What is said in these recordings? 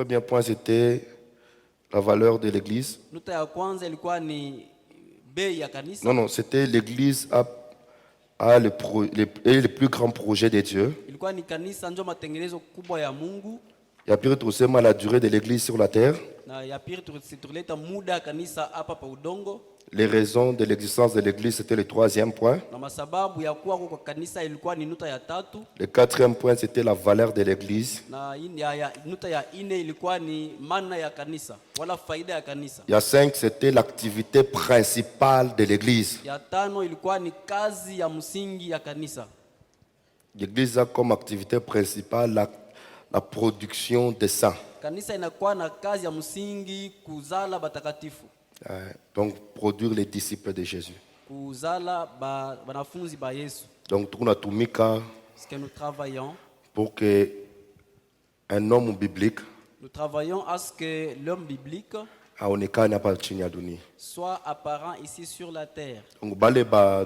premier point, c'était la valeur de l'église. Nukta ya kwanza ilikuwa ni bei ya kanisa. Non, c'était l'église a le plus grand projet de Dieu. Ilikuwa ni kanisa ndio matengenezo kubwa ya Mungu. Ya pili tusema la durée de l'église sur la terre. Na ya pili tuleta muda ya kanisa hapa pa udongo. Les raisons de l'existence de l'église, c'était le troisième point. Na masababu ya kuwa kwa kanisa ilikuwa ni nukta ya tatu. Le quatrième point, c'était la valeur de l'église. Na nukta ya ine ilikuwa ni maana ya kanisa wala faida ya kanisa. Il y a 5, c'était l'activité principale de l'église. Ya tano ilikuwa ni kazi ya msingi ya kanisa. L'église a comme activité principale la production des saints. Kanisa inakuwa na kazi ya msingi kuzala batakatifu. Donc produire les disciples de Jésus. Kuzala banafunzi ba Yesu. Donc tunatumika Ce que nous travaillons pour que un homme biblique nous travaillons à ce que l'homme biblique aonekane hapa chini ya dunia. soit apparent ici sur la terre. Donc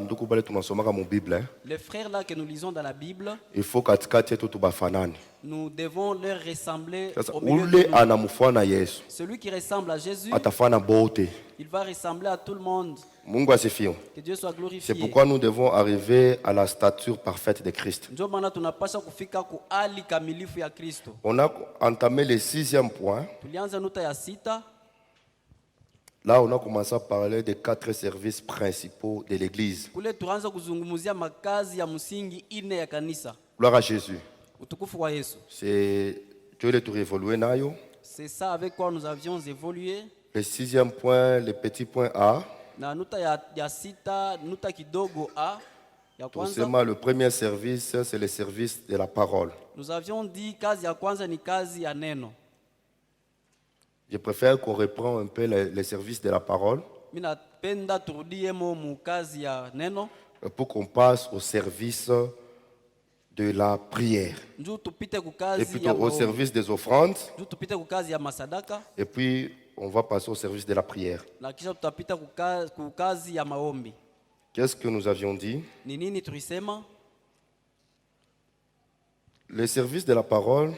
ndugu bale tunasomaka mu Bible, Les frères là que nous lisons dans la Bible, il faut katikati yetu tubafanane. nous devons leur ressembler Sasa au milieu de ule nous. anamfuana Yesu Celui qui ressemble à Jésus, atafana bote. il va ressembler à tout le monde. Mungu asifiwe. Que Dieu soit C'est glorifié. pourquoi nous devons arriver à la stature parfaite de Christ. Ndio maana tunapaswa kufika ku hali kamilifu ya Kristo. On a entamé le 6e point. Tulianza nukta ya sita. Là, on a commencé à parler des 4 services principaux de l'église. Kule tuanza kuzungumzia makazi ya msingi ine ya kanisa. Gloire à Jésus. Utukufu wa Yesu. C'est Dieu le tout révolué nayo. C'est ça avec quoi nous avions évolué. Le 6e point, le petit point A. Na nuta ya sita, nuta kidogo A ya kwanza. Seulement, le premier service, c'est le service de la parole. Nous avions dit kazi ya kwanza ni kazi ya neno. Je préfère qu'on reprend un peu les services de la parole Mina penda turudie mu kazi ya neno. pour qu'on passe au service de la prière. Njoo tupite ku Et kazi plutôt ya au maombi. service des offrandes. Njoo tupite ku kazi ya masadaka Et puis, on va passer au service de la prière. na kisha tutapita ku kazi ya maombi. Qu'est-ce que nous avions dit? Ni nini tulisema? Le service de la parole,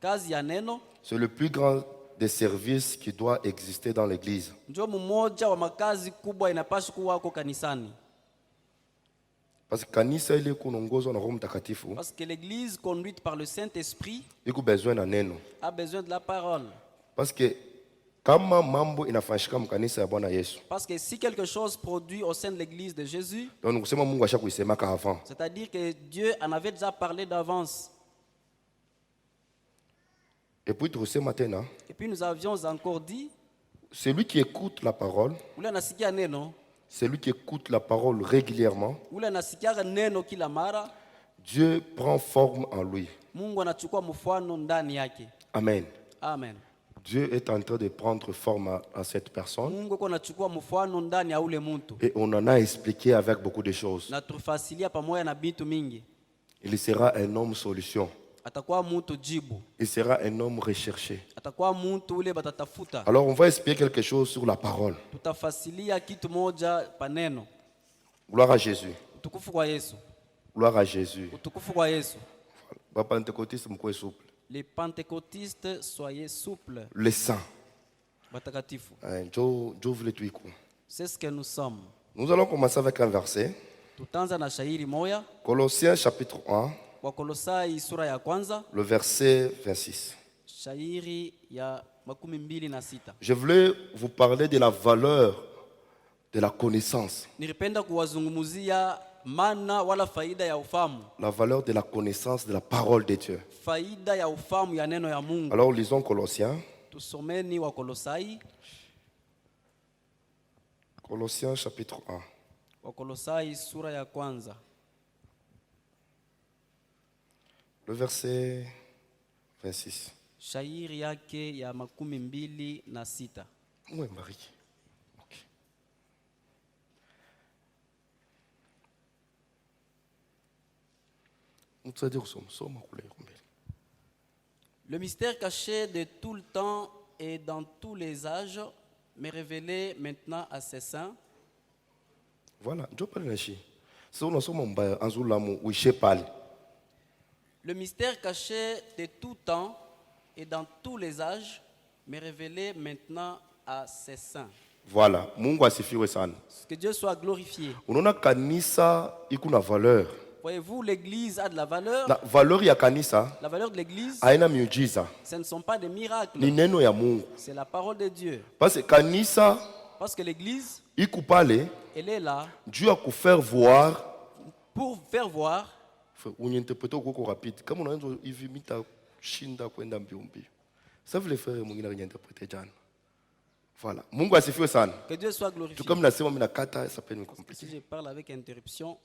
Kazi ya neno c'est le plus grand des services qui doit exister dans l'église. njoo mmoja wa makazi kubwa inapaswa kuwa huko kanisani. Parce que kanisa ile kunaongozwa na Roho Mtakatifu, Parce que l'église conduite par le Saint-Esprit iko besoin na neno. a besoin de la parole. Parce que kama mambo inafanyika mkanisa ya Bwana Yesu, Parce que si quelque chose produit au sein de l'église de Jésus, donc kusema Mungu ashakuisemaka avant. c'est-à-dire que Dieu en avait déjà parlé d'avance. Et puis tusema tena, Et puis nous avions encore dit, celui qui écoute la parole, ule anasikia neno, celui qui écoute la parole régulièrement, ule anasikia neno kila mara, Dieu prend forme en lui. Mungu anachukua mfano ndani yake. Amen. Amen. Dieu est en train de prendre forme à cette personne Mungu kwa anachukua mfano ndani ya ule mtu. et on en a expliqué avec beaucoup de choses. Na tufasilia pamoja na bitu mingi. Il sera un homme solution. Atakuwa mtu jibu. Il sera un homme recherché. Atakuwa mtu ule batatafuta. Alors on va expliquer quelque chose sur la parole. Tutafasilia kitu moja paneno. Gloire à Jésus. Utukufu kwa Yesu. Gloire à Jésus. Utukufu kwa Yesu. Les pentecôtistes, mkwe souple. Les pentecôtistes, soyez souples. Les saints. Batakatifu. Dieu voulait tout. C'est ce que nous sommes. Nous allons commencer avec un verset. Tutaanza na shairi moya. Colossiens chapitre 1, Wakolosai sura ya kwanza. le verset 26. Shairi ya 26. Je voulais vous parler de la valeur de la connaissance. Nilipenda kuwazungumzia maana wala faida ya ufahamu. La valeur de la connaissance de la parole de Dieu. Faida ya ufahamu ya neno ya Mungu. Alors lisons Colossiens. Tusomeni Wakolosai. Colossiens chapitre 1. Wakolosai sura ya kwanza. Le verset 26. Shairi yake ya 26. Oui, Marie. Okay. Le mystère caché de tout le temps et dans tous les âges m'est révélé maintenant à ses saints. Voilà, Dieu parle ici. C'est on a mbaya anzula mu uishe pale. Le mystère caché de tout temps et dans tous les âges, mais révélé maintenant à ses saints. Voilà, Mungu asifiwe sana. Que Dieu soit glorifié. Unaona kanisa iko na valeur. Voyez-vous, l'église a de la valeur. Na valeur ya kanisa La valeur de l'église, haina miujiza. ce ne sont pas des miracles, Ni neno ya Mungu. c'est la parole de Dieu. Parce que kanisa Parce que l'église, iko pale elle est là Dieu a kufaire voir. pour faire voir. Uniinterprete ukoko rapide. Kama unaanza hivi mita shinda kwenda mbio mbio. Ça veut le faire mwingine aliinterprete jana. Voilà. Mungu asifiwe sana. Que Dieu soit glorifié. Tu comme nasema mimi nakata ça peut me Si compliquer. je parle avec interruption,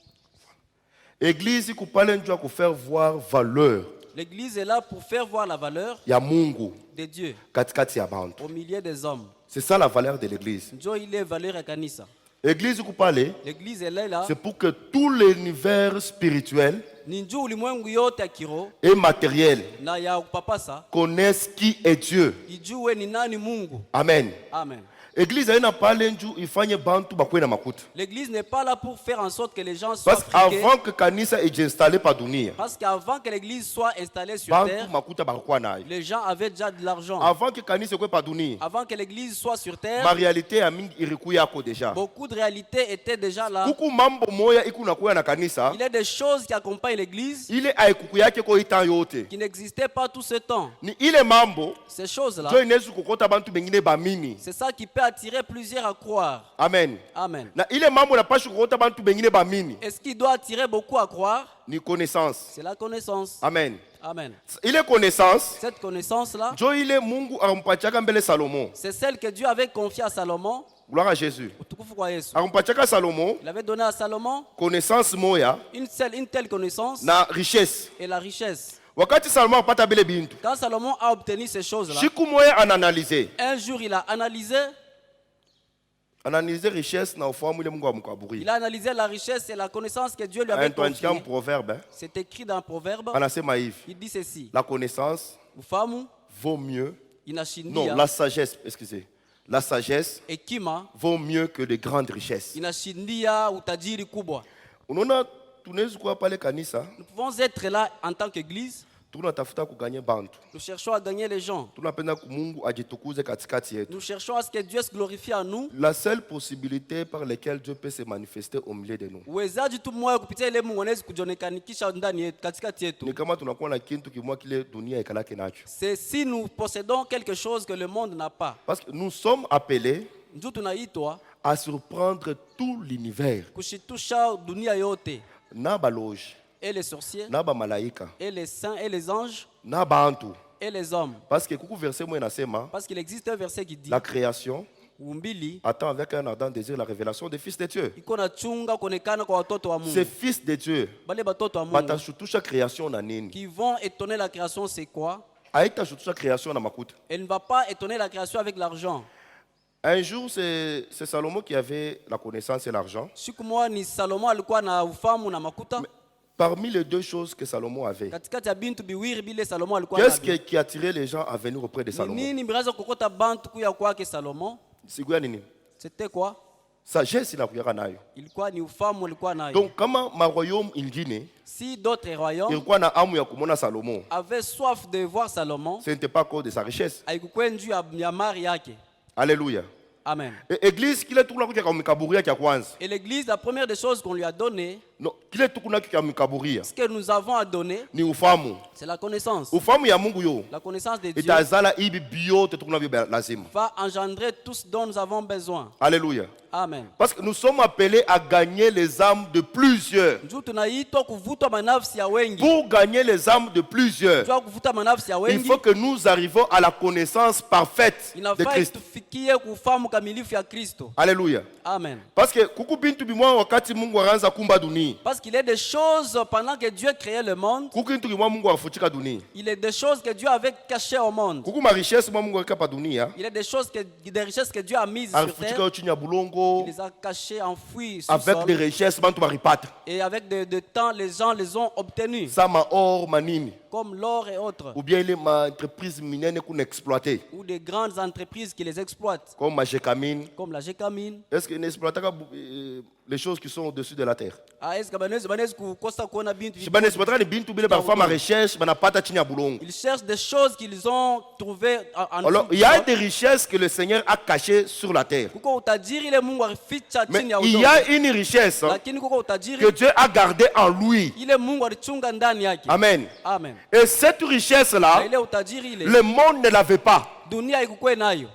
Église iko pale Dieu a kufaire voir valeur l'église est là pour faire voir la valeur ya Mungu de Dieu katikati ya bantu. au milieu des hommes. C'est ça la valeur de l'église. Njo ile valeur ya kanisa. Église iko pale L'église elle est là. c'est pour que tout l'univers spirituel Ni njo ulimwengu yote ya kiroho et matériel na ya kupapasa connaissent qui est Dieu. ijue ni nani Mungu. Amen. Amen. Église haina pale njuu ifanye bantu bakwe na makuta. L'église n'est pas là pour faire en sorte que les gens soient Parce friqués. qu'avant que kanisa ejiinstalle pa dunia, Parce qu'avant que l'église soit installée sur bantu terre, makuta bakuwa nayo. les gens avaient déjà de l'argent. Avant que kanisa ekwe pa dunia, Avant que l'église soit sur terre, ma réalité ya mingi iriku yako deja. beaucoup de réalités étaient déjà là. Kuku mambo moya iku nakuya na kanisa, Il y a des choses qui accompagnent l'église ile aikuku yake ko itan yote. qui n'existaient pas tout ce temps. Ni ile mambo, Ces choses-là, jo inezu kukota bantu bengine bamini. c'est ça qui peut attirer plusieurs à croire. Amen. Amen. Na ile mambo na pashi kukota bantu bengine bamini. Et ce qui doit attirer beaucoup à croire, Ni connaissance. c'est la connaissance. Amen. Amen. Ile connaissance, Cette connaissance-là, jo ile Mungu ampachaka mbele Salomon. c'est celle que Dieu avait confiée à Salomon. Gloire à Jésus. Utukufu kwa Yesu. Ampachaka Salomon Il avait donné à Salomon connaissance moya une telle connaissance na richesse. et la richesse. Wakati Salomon apata bele bintu, Quand Salomon a obtenu ces choses-là, shiku moya ananalyse. un jour il a Analyser richesse na ufahamu ile Mungu amkaburi. analysé la richesse et la connaissance que Dieu lui avait Antoine confiée. proverbe, C'est écrit dans un proverbe. anasema hivi. Il dit ceci. La connaissance Ufahamu vaut mieux. Non, inashindia la sagesse, excusez. La sagesse hekima vaut mieux que les grandes richesses. inashindia utajiri kubwa. Unaona tunaweza kuwa pale kanisa, Nous pouvons être là en tant qu'église. tunatafuta kuganye bantu. Nous cherchons à gagner les gens. Tunapenda Mungu ajitukuze katikati yetu. Nous cherchons à ce que Dieu se glorifie en nous. La seule possibilité par laquelle Dieu peut se manifester au milieu de nous. Uwezaji tu mmoja kupitia ile Mungu anaweza kujionekanisha ndani yetu, katikati yetu. Ni kama tunakuwa na kintu kimwa kile dunia ikalake nacho. C'est si nous possédons quelque chose que le monde n'a pas. Parce que nous sommes appelés Ndio tunaitwa à surprendre tout l'univers. kushitusha dunia yote. Na baloge, Et les sorciers, na ba malaika, et les saints, et les anges, na bantu. et les hommes. Parce que kuku verset moi nasema, Parce qu'il existe un verset qui dit la création umbili attend avec un ardent désir la révélation des fils de Dieu. iko na chunga kuonekana kwa watoto wa Ces Mungu. fils de Dieu, Bale batoto wa Mungu batashutusha création na nini? qui vont étonner la création, c'est quoi? Aitashutusha création na makuta. Elle ne va pas étonner la création avec l'argent. Un jour, c'est Salomon qui avait la connaissance et l'argent. Siku moja ni Salomo alikuwa na ufahamu na makuta. Parmi les deux choses que Salomon avait, Katikati ya bintu biwiri bile Salomo alikuwa qu'est-ce navyo. qui attirait les gens à venir auprès de Ni Salomon? nini miraza kokota bantu kuya kwake Salomo? Sikuya nini? C'était quoi? Sagesse inakuyaka nayo. Ilikuwa ni ufahamu alikuwa nayo. Donc kama ma royaume ingine Si d'autres royaumes ilikuwa na amu ya kumona Salomon, avaient soif de voir Salomon, ce n'était pas à cause de sa richesse. haikukuwa juu ya mali yake. Alléluia. Amen. Et église kile tukuna kuja kwa mikaburia kia kwanza. Et l'église, la première des choses qu'on lui a donné, No, kile tukuna kia mikaburia ce que nous avons à donner, ni ufahamu. c'est la connaissance. Ufahamu ya Mungu yo. La connaissance de Dieu Itazala ibi biote tukuna vyo lazima. va engendrer tout ce dont nous avons besoin. Alléluia. Amen. Parce que nous sommes appelés à gagner les âmes de plusieurs. Njoo tunaitwa kuvutwa manafsi ya wengi. Pour gagner les âmes de plusieurs, Njoo kuvuta manafsi ya il wengi. faut que nous arrivions à la connaissance parfaite de Inafaa Christ. tufikie kufahamu kamilifu ya Kristo. Alléluia. Amen. Parce que kuku bintu bimwa wakati Mungu anaanza kumba dunia. Parce qu'il y a des choses pendant que Dieu créait le monde, Kuku bintu bimwa Mungu afuchika dunia. il y a des choses que Dieu avait cachées au monde. Kuku ma richesse mwa Mungu akapa dunia. Il y a des choses des richesses que Dieu a mises sur Afuchika terre. chini ya bulongo Il les a cachées, enfouies sous avec sol. des richesses bantu baripata. Et avec de temps, les gens les ont obtenues, Ça ma or manini. comme l'or et autres, Ou bien il est ma entreprise minienne qu'on exploité. ou des grandes entreprises qui les exploitent, Comme ma Gécamine. comme la Gécamine. Est-ce que n'exploite les choses qui sont au-dessus de la terre. Ah, est-ce que banaweza kukosa kuona bintu Shibane sibataka bintu bile ba fama recherche banapata chini ya bulongo. Ils cherchent des choses qu'ils ont trouvées en Alors, il y a des richesses que le Seigneur a cachées sur la terre. kuko utajiri ile Mungu alificha Mais chini ya il y udongo. a une richesse Lakini kuko utajiri que Dieu a gardée en lui. ile Mungu alichunga ndani yake. Amen. Amen. Et cette richesse-là, Na ile utajiri ile le monde ne l'avait pas. dunia ikuwe nayo.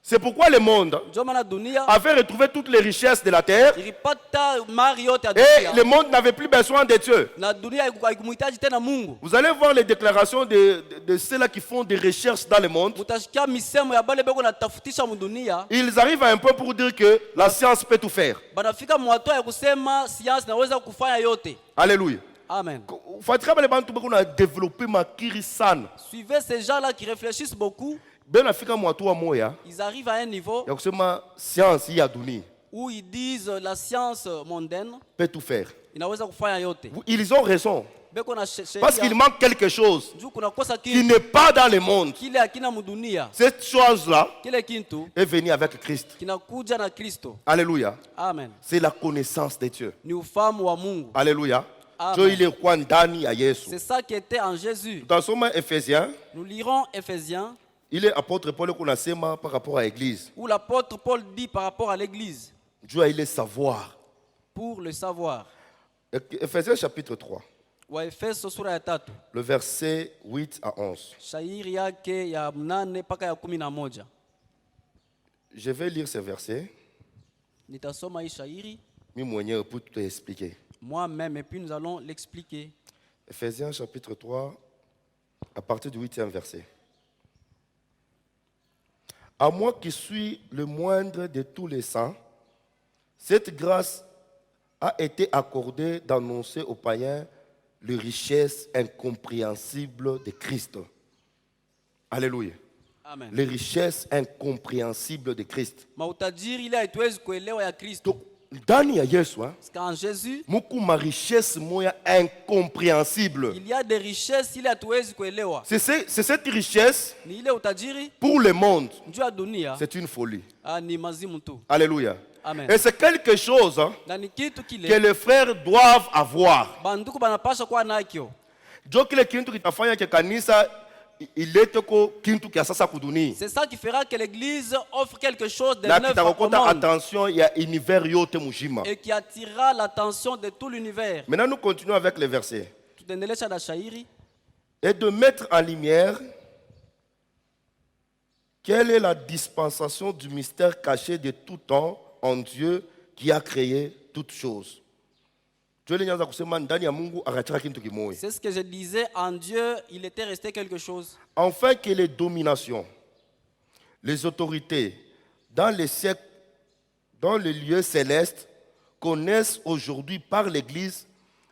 C'est pourquoi le monde Ndio maana dunia avait retrouvé toutes les richesses de la terre ilipata mali yote ya et dunia. le monde n'avait plus besoin de Dieu. Na dunia haikumhitaji tena Mungu. Vous allez voir les déclarations de ceux-là qui font des recherches dans le monde. Utashikia misemo ya bale beko natafutisha mudunia. Ils arrivent à un point pour dire que la science peut tout faire. Banafika mwato ya kusema science naweza kufanya yote. Alléluia. Amen. Fatima le bantu beko na développer makiri sana. Suivez ces gens-là qui réfléchissent beaucoup. Ben afika mwatu wa moya Ils arrivent à un niveau ya kusema science ya dunia où ils disent la science mondaine peut tout faire. inaweza kufanya yote. Ils ont raison. Beko na Parce qu'il manque quelque chose juu kuna kosa qui kitu n'est pas dans le monde. kile hakina mudunia. Cette chose-là Kile kintu est venue avec Christ. kinakuja na Kristo. Alléluia. Amen. C'est la connaissance de Dieu. Ni ufahamu wa Mungu. Alléluia. Amen. Dieu il est quoi ndani ya Yesu. C'est ça qui était en Jésus. Dans Somme Ephésiens, Nous lirons Éphésiens il est apôtre Paul qu'on a sema par rapport à l'église. où l'apôtre Paul dit par rapport à l'église Dieu il est savoir. pour le savoir. Ephésiens chapitre 3, Waefeso sura ya 3 le verset 8 à 11. shairi yake ya 8 mpaka ya 11. Je vais lire ces versets, Nitasoma hii shairi mais mwenyewe pour te expliquer. moi-même et puis nous allons l'expliquer. Ephésiens chapitre 3, à partir du 8e verset. À moi qui suis le moindre de tous les saints, cette grâce a été accordée d'annoncer aux païens les richesses incompréhensibles de Christ. Alléluia. Amen. Les richesses incompréhensibles de Christ. Mautajiri ile haituwezi kuelewa ya Kristo. Donc, ndani ya Yesu, Parce qu'en Jésus, muku ma richesse moya incompréhensible. il y a des richesses ile hatuwezi kuelewa. C'est cette richesse Ni ile utajiri pour le monde. juu ya dunia C'est une folie. ni mazimu tu. Alléluia. Amen. Et c'est quelque chose Na ni kitu que kile les frères doivent avoir. banduku banapaswa kuwa nakyo. Jo kile kintu kitafanya ke kanisa ilete ko kintu kia sasa kudunia. C'est ça qui fera que l'église offre quelque chose de Na neuf au kitakokota monde attention ya univers yote mujima. et qui attirera l'attention de tout l'univers. Maintenant nous continuons avec les versets. Tutendelesha na shairi Et de mettre en lumière quelle est la dispensation du mystère caché de tout temps en Dieu qui a créé toutes choses. Dieu alianza kusema ndani ya Mungu akachaka kintu kimoja. c'est ce que je disais, en Dieu, il était resté quelque chose. Afin que les dominations, les autorités dans les siècles, dans les lieux célestes, connaissent aujourd'hui par l'Église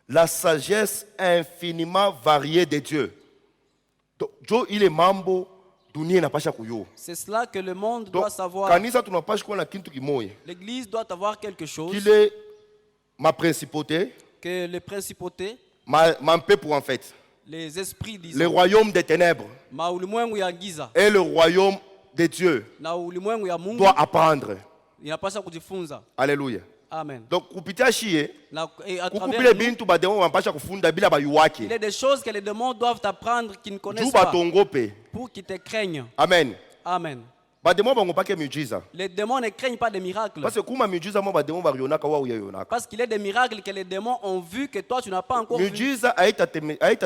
la sagesse infiniment variée de Dieu. Donc, Dieu il est mambo dunia inapasha kuyo. C'est cela que le monde Donc, doit savoir. kanisa tunapasha kuwa na kintu kimoja. L'église doit avoir quelque chose Qu'il est ma principauté, que les principautés, ma peuple en fait, les esprits, le disons, royaume des ténèbres maulimwengu ya giza et le royaume de Dieu na ulimwengu ya Mungu doit apprendre. inapaswa kujifunza. Alléluia. Amen. Donc kupitia shie Na, et à kukubile travers nous, bintu bademo wanapasha kufunda bila bayuwaki. il y a des choses que les démons doivent apprendre qu'ils ne connaissent Juu pas batongope. pour qu'ils te craignent. Amen. Amen. Bademo bangopake miujiza. Les démons ne craignent pas des miracles. Parce que kuma miujiza mo bademo barionaka wa uyayonaka. Parce qu'il y a des miracles que les démons ont vu que toi tu n'as pas encore vu. Miujiza aita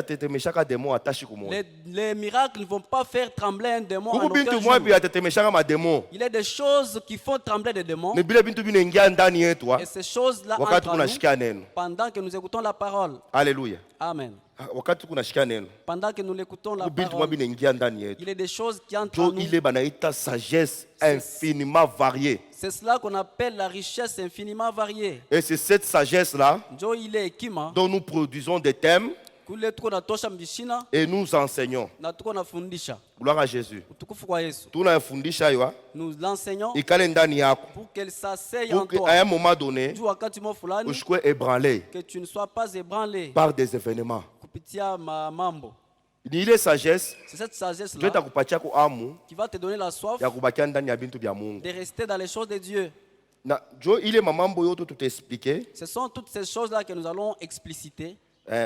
tetemeshaka demo atashi kumoja. Les miracles ne vont pas faire trembler un démon en Kuku aucun bintu jour. mwa bi atetemeshaka mademo. Il y a des choses qui font trembler des démons. Mais bile bintu binaingia ndani yetu Et ces choses-là wakati entrent en nous kunashikia neno. pendant que nous écoutons la parole. Alléluia. Amen. Wakati kunashikia neno. Pendant que nous l'écoutons la Bintu mwa parole, binaingia ndani yetu. il y a des choses qui entrent en Jo nous. ile banaita sagesse infiniment variée. C'est cela qu'on appelle la richesse infiniment variée. Et c'est cette sagesse-là Njo ile hekima dont nous produisons des thèmes kule tuko natosha mbishina et nous enseignons. na tuko nafundisha. Gloire à Jésus. Utukufu kwa Yesu. Tunafundisha hiyo Nous l'enseignons ikale ndani yako pour qu'elle s'asseye en pour qu'à toi. un moment donné Juu wakati mo fulani ushikwe ébranlé que tu ne sois pas ébranlé par des événements. kupitia mambo. Ni ile sagesse C'est cette sagesse Dieu là takupatia ko amu qui va te donner la soif ya kubakia ndani ya bintu bya Mungu. de rester dans les choses de Dieu. Il est maman boyo tout expliqué. Ce sont toutes ces choses-là que nous allons expliciter.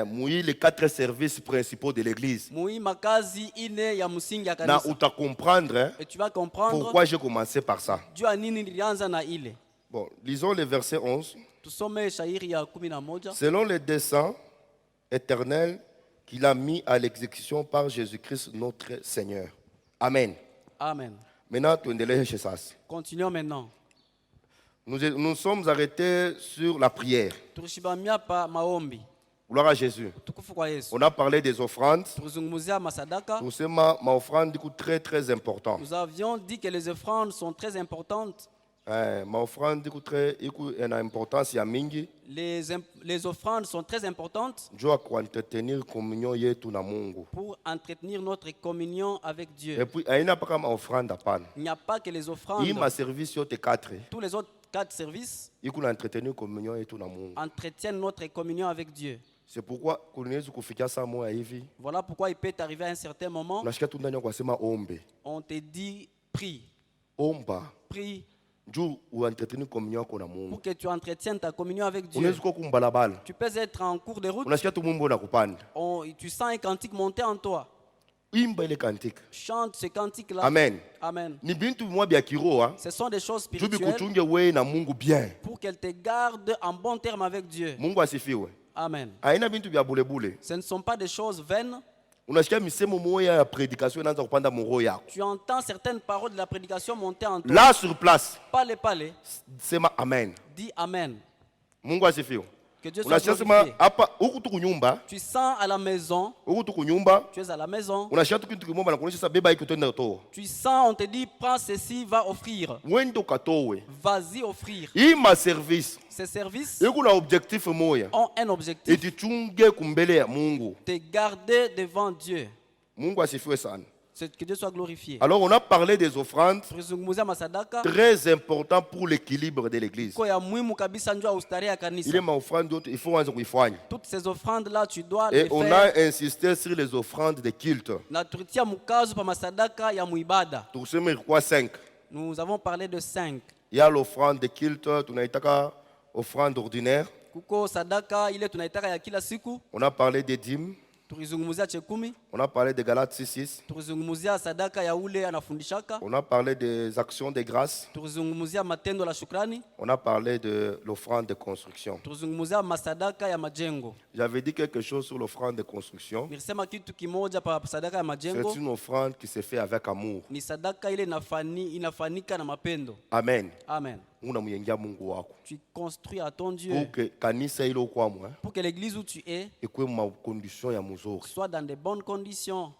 Mouille les 4 services principaux de l'église. Mui makazi ine ya musingi ya Na kanisa. uta comprendre Et tu vas comprendre pourquoi j'ai commencé par ça. juu ya nini nilianza na ile. Bon, lisons le verset 11. Tusome shairi ya 11. Selon le dessein éternel qu'il a mis à l'exécution par Jésus-Christ notre Seigneur. Amen. Amen. Maintenant, tu endelee chez ça. Continuons maintenant. Nous sommes arrêtés sur la prière. Tulishibamia pa maombi. Gloire à Jésus. Tukufu kwa Yesu. On a parlé des offrandes. Tulizungumzia masadaka. Nous sommes ma offrande du coup très très important. Nous avions dit que les offrandes sont très importantes. Ma offrande du coup très une importance ya mingi. Les offrandes sont très importantes Dieu kwa entretenir communion yetu na Mungu. pour entretenir notre communion avec Dieu. Et puis aina pas comme offrande hapana. Il n'y a pas que les offrandes. Il ma service yote 4. Tous les autres 4 services Iko entretenir communion yetu na Mungu. entretiennent notre communion avec Dieu. C'est pourquoi kunaweza kufikia saa moja hivi. Voilà pourquoi il peut arriver à un certain moment, Unasikia tu ndani kwa sema ombe. on te dit prie, Omba. prie Juu uentretenir communion yako na Mungu. pour que tu entretiennes ta communion avec Dieu. Unaweza kumbalabala. Tu peux être en cours de route, Unasikia tu mumbo na kupanda. tu sens un cantique monter en toi. Imba ile kantiki. Chante ce cantique-là. Amen. Amen. Ni bintu mwa bya kiroa. Ce sont des choses Juu spirituelles bikuchunge wewe na Mungu bien. pour qu'elles te gardent en bon terme avec Dieu. Mungu asifiwe. Amen. Haina bintu bya bulebule. Ce ne sont pas des choses vaines. Unasikia misemo moya ya predication inaanza kupanda moro yako. Tu entends certaines paroles de la prédication monter en toi. Là sur place, Parlez. sema amen. Dis Amen. Mungu asifiwe. Que Dieu soit Unasikia sema glorifié. hapa huku tu kunyumba, Tu sens à la maison, huku tu kunyumba, tu es à la maison. unasikia tu kitu kimoja na kuonyesha sasa beba hiki twende toa. Tu sens, on te dit, prends ceci, va offrir. Wende ukatowe. Vas-y offrir. Hii ma service Ces services iko na objectif moya. ont un objectif, Itichunge kumbele ya Mungu. te garder devant Dieu. Mungu asifiwe sana. C'est que Dieu soit glorifié. Alors on a parlé des offrandes Tulizungumzia masadaka très important pour l'équilibre de l'église. kwa ya muhimu kabisa njoo ya ustare ya kanisa. Il est ma offrande d'autres, il faut anza kuifanya. Toutes ces offrandes là tu dois Et les on faire. a insisté sur les offrandes de culte. Na tulitia mkazo pa masadaka ya muibada. Tuseme kwa 5. Nous avons parlé de 5. Il y a l'offrande de culte, tunaitaka offrande ordinaire. Kuko sadaka ile tunaitaka ya kila siku. On a parlé des dîmes. Tulizungumzia chekumi. On a parlé de Galates 6:6. Tulizungumzia sadaka ya ule anafundishaka. On a parlé des actions de grâce. Tulizungumzia matendo la shukrani. On a parlé de l'offrande de construction. Tulizungumzia masadaka ya majengo. J'avais dit quelque chose sur l'offrande de construction. Nilisema kitu kimoja pa sadaka ya majengo. C'est une offrande qui se fait avec amour. Ni sadaka ile inafanika na mapendo. Amen. Amen. Unamyengia Mungu wako. Tu construis à ton Dieu Pour que kanisa ile ukwamwe pour que l'église où tu es ikuwe ma condition ya muzuri. soit dans de bonnes conditions.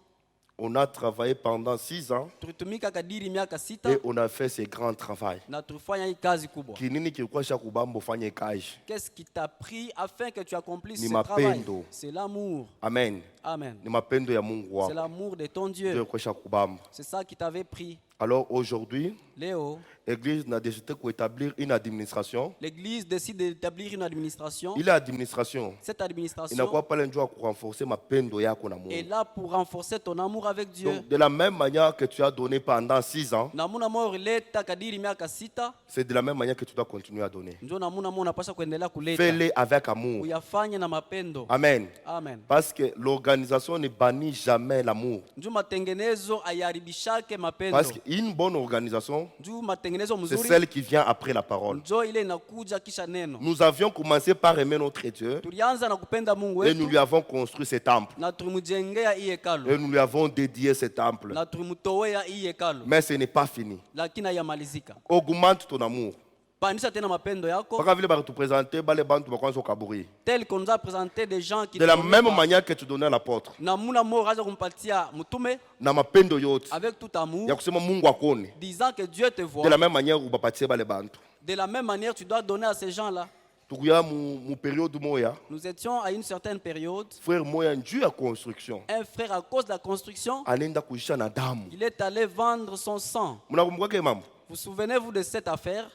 On a travaillé pendant 6 ans Tulitumika kadiri miaka 6 et on a fait ce grand travail. na tulifanya hii kazi kubwa. Kinini kilikuwa cha kubamba ufanye kazi. Qu'est-ce qui t'a pris afin que tu accomplisses Ni ce travail? mapendo. C'est l'amour. Amen. Amen. Ni mapendo ya Mungu C'est wako. l'amour de ton Ndio Dieu. ilikuwa cha kubamba. C'est ça qui t'avait pris. Alors aujourd'hui, Léo, l'église n'a décidé d'établir une administration. l'église décide d'établir une administration. Il est administration. Cette Il n'a administration pas le droit de renforcer mapendo yako na est Mungu. là pour renforcer ton amour avec Dieu. Donc de la même manière que tu as donné pendant 6 ans, Namuna mo uleta kadiri miaka 6, c'est de la même manière que tu dois continuer à donner. ndio namuna mo unapaswa kuendelea kuleta. Fais-le avec amour. Uyafanye na mapendo. Amen. Amen. Parce que l'organisation ne bannit jamais l'amour. Njoo matengenezo ayaribishake mapendo. Parce qu'une bonne organisation, Njoo matengenezo c'est mzuri celle qui vient après la parole. njoo ile inakuja kisha neno. Nous avions commencé par aimer notre Dieu Tulianza na kupenda Mungu et nous wetu lui avons construit ce temple. na tulimjengea hii hekalu Et nous lui avons dédié ce temple. na tulimtowea hii hekalu, Mais ce n'est pas fini. lakini hayamalizika. Augmente ton amour. Pandisha tena mapendo yako Pas vile te présenter les bantu bakwanza kaburi. tel qu'on nous a présenté des gens qui De la ne même connaissent pas. manière que tu donnais à l'apôtre. Namuna mo raza kumpatia mtume Na mapendo yote. avec tout amour, Ya kusema Mungu akone. disant que Dieu te De voit. la même manière ubapatie les bantu. De la même manière, tu dois donner à ces gens-là. Tukuya mu période moya. Nous étions à une certaine période. Frère moya Dieu à construction. Un frère, à cause de la construction, Anenda kuisha na damu. il est allé vendre son sang. Mnakumbuka mambo? Vous souvenez-vous de cette affaire?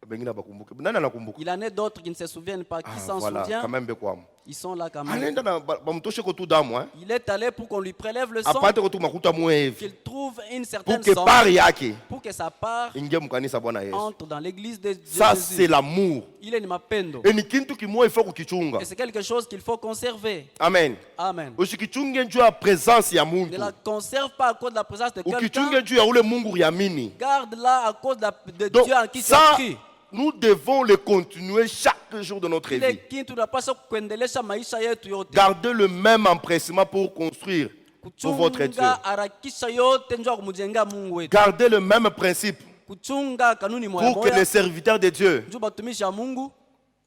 Bengine bakumbuke. Nani anakumbuka? Il y en a d'autres qui ne se souviennent pas, qui s'en Voilà, souvient. quand même bekwamu. Ils sont là quand même. anaenda na bamtoshe kotu damu Il est allé pour qu'on lui prélève le sang, apate kotu makuta mwevi qu'il trouve une pour certaine que somme, pari yake pour que sa part ingie mkanisa Bwana Yesu. entre dans l'église de Ça c'est Jésus. l'amour. Il est ni mapendo. Et ni kintu kimoya ifo kukichunga. Et c'est quelque chose qu'il faut conserver. Amen. Amen. Usikichunge juu ya presence ya Ne muntu. la conserve pas à cause de la présence de quelqu'un. Ukichunge juu ya ule Mungu yamini. Garde-la à cause de Donc Dieu en qui tu ça, as cru. nous devons le continuer chaque jour de notre Ile vie. kitu tunapaswa kuendelesha maisha yetu yote. Gardez le même empressement pour construire pour votre Dieu. Kuchunga harakisha yote njoo kumjenga Mungu wetu. Gardez le même principe Kuchunga kanuni moya pour que les moya. serviteurs de Dieu Njoo batumishi ya Mungu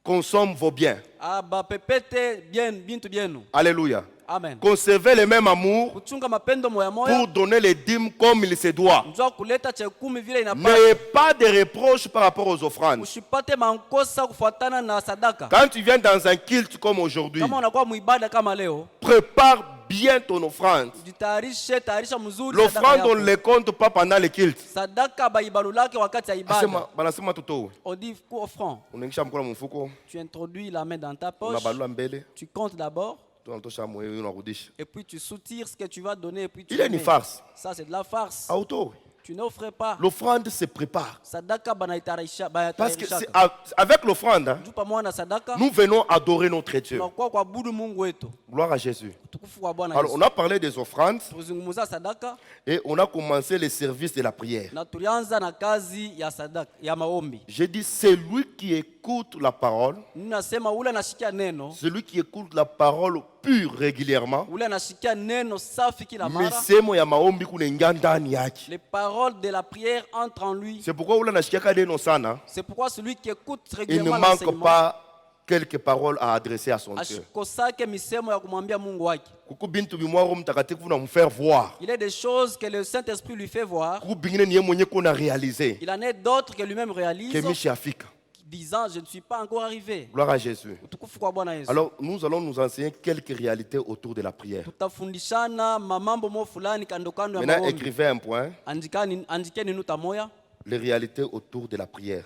consomment vos biens. abapepete bien bintu byenu. Alléluia. Amen. Conservez le même amour Kuchunga mapendo moya moya. pour donner les dîmes comme il se doit. Njoo kuleta chekumi vile inapaswa. N'ayez pas de reproches par rapport aux offrandes. Usipate mankosa kufuatana na sadaka. Quand tu viens dans un culte comme aujourd'hui, Kama unakuwa muibada kama leo, prépare bien ton offrande. tayarisha mzuri L'offrande, on sadaka ne yako. les compte pas pendant le culte. Sadaka baibalulake wakati ya ibada. Banasema tutoe. On dit offrand. Unaingisha mkono mfuko, Tu introduis la main dans ta poche, unabalula mbele, tu comptes d'abord, tunatosha moyo unarudisha. et puis tu soutires ce que tu vas donner, et puis tu Il est une mets. farce. Ça, c'est de la farce. Auto. Tu n'offres pas. L'offrande se prépare. Sadaka banaitarisha. Parce que c'est avec l'offrande, hein, Juu pamoja na sadaka, nous venons adorer notre Dieu. tunakuwa kuabudu Mungu wetu. Gloire à Jésus. Utukufu kwa Bwana Alors, Yesu. on a parlé des offrandes Tuzungumza sadaka et on a commencé le service de la prière. na tulianza na kazi ya sadaka ya maombi. J'ai dit, celui qui écoute la parole, Ninasema ule anashikia neno, celui qui écoute la parole pure régulièrement, ule anashikia neno safi kila mara. misemo ya maombi kunaingia ndani yake. Les paroles de la prière entrent en lui. C'est pourquoi ule anashikiaka neno sana, C'est pourquoi celui qui écoute il ne régulièrement manque l'enseignement pas quelques paroles à adresser à son Dieu. ashikosake misemo ya kumwambia Mungu wake. Kuku bintu bimwa Roho Mtakatifu na mfaire voir. Il est des choses que le Saint-Esprit lui fait voir. Kuku bingine niye mwenye kuna réaliser. Il en est d'autres que lui-même réalise, Kemishi afika. disant je ne suis pas encore arrivé. Gloire à Jésus. Utukufu kwa Bwana Yesu. Alors, nous allons nous enseigner quelques réalités autour de la prière. Tutafundishana mamambo mo fulani kando kando ya Maintenant, maombi. écrivez un point. Andikeni nuta moya Les réalités autour de la prière.